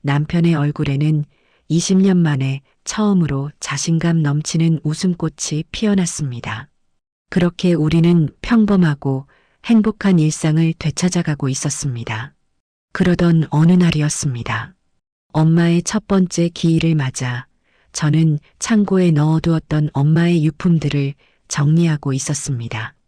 남편의 얼굴에는 20년 만에 처음으로 자신감 넘치는 웃음꽃이 피어났습니다. 그렇게 우리는 평범하고 행복한 일상을 되찾아가고 있었습니다. 그러던 어느 날이었습니다. 엄마의 첫 번째 기일을 맞아 저는 창고에 넣어두었던 엄마의 유품들을 정리하고 있었습니다.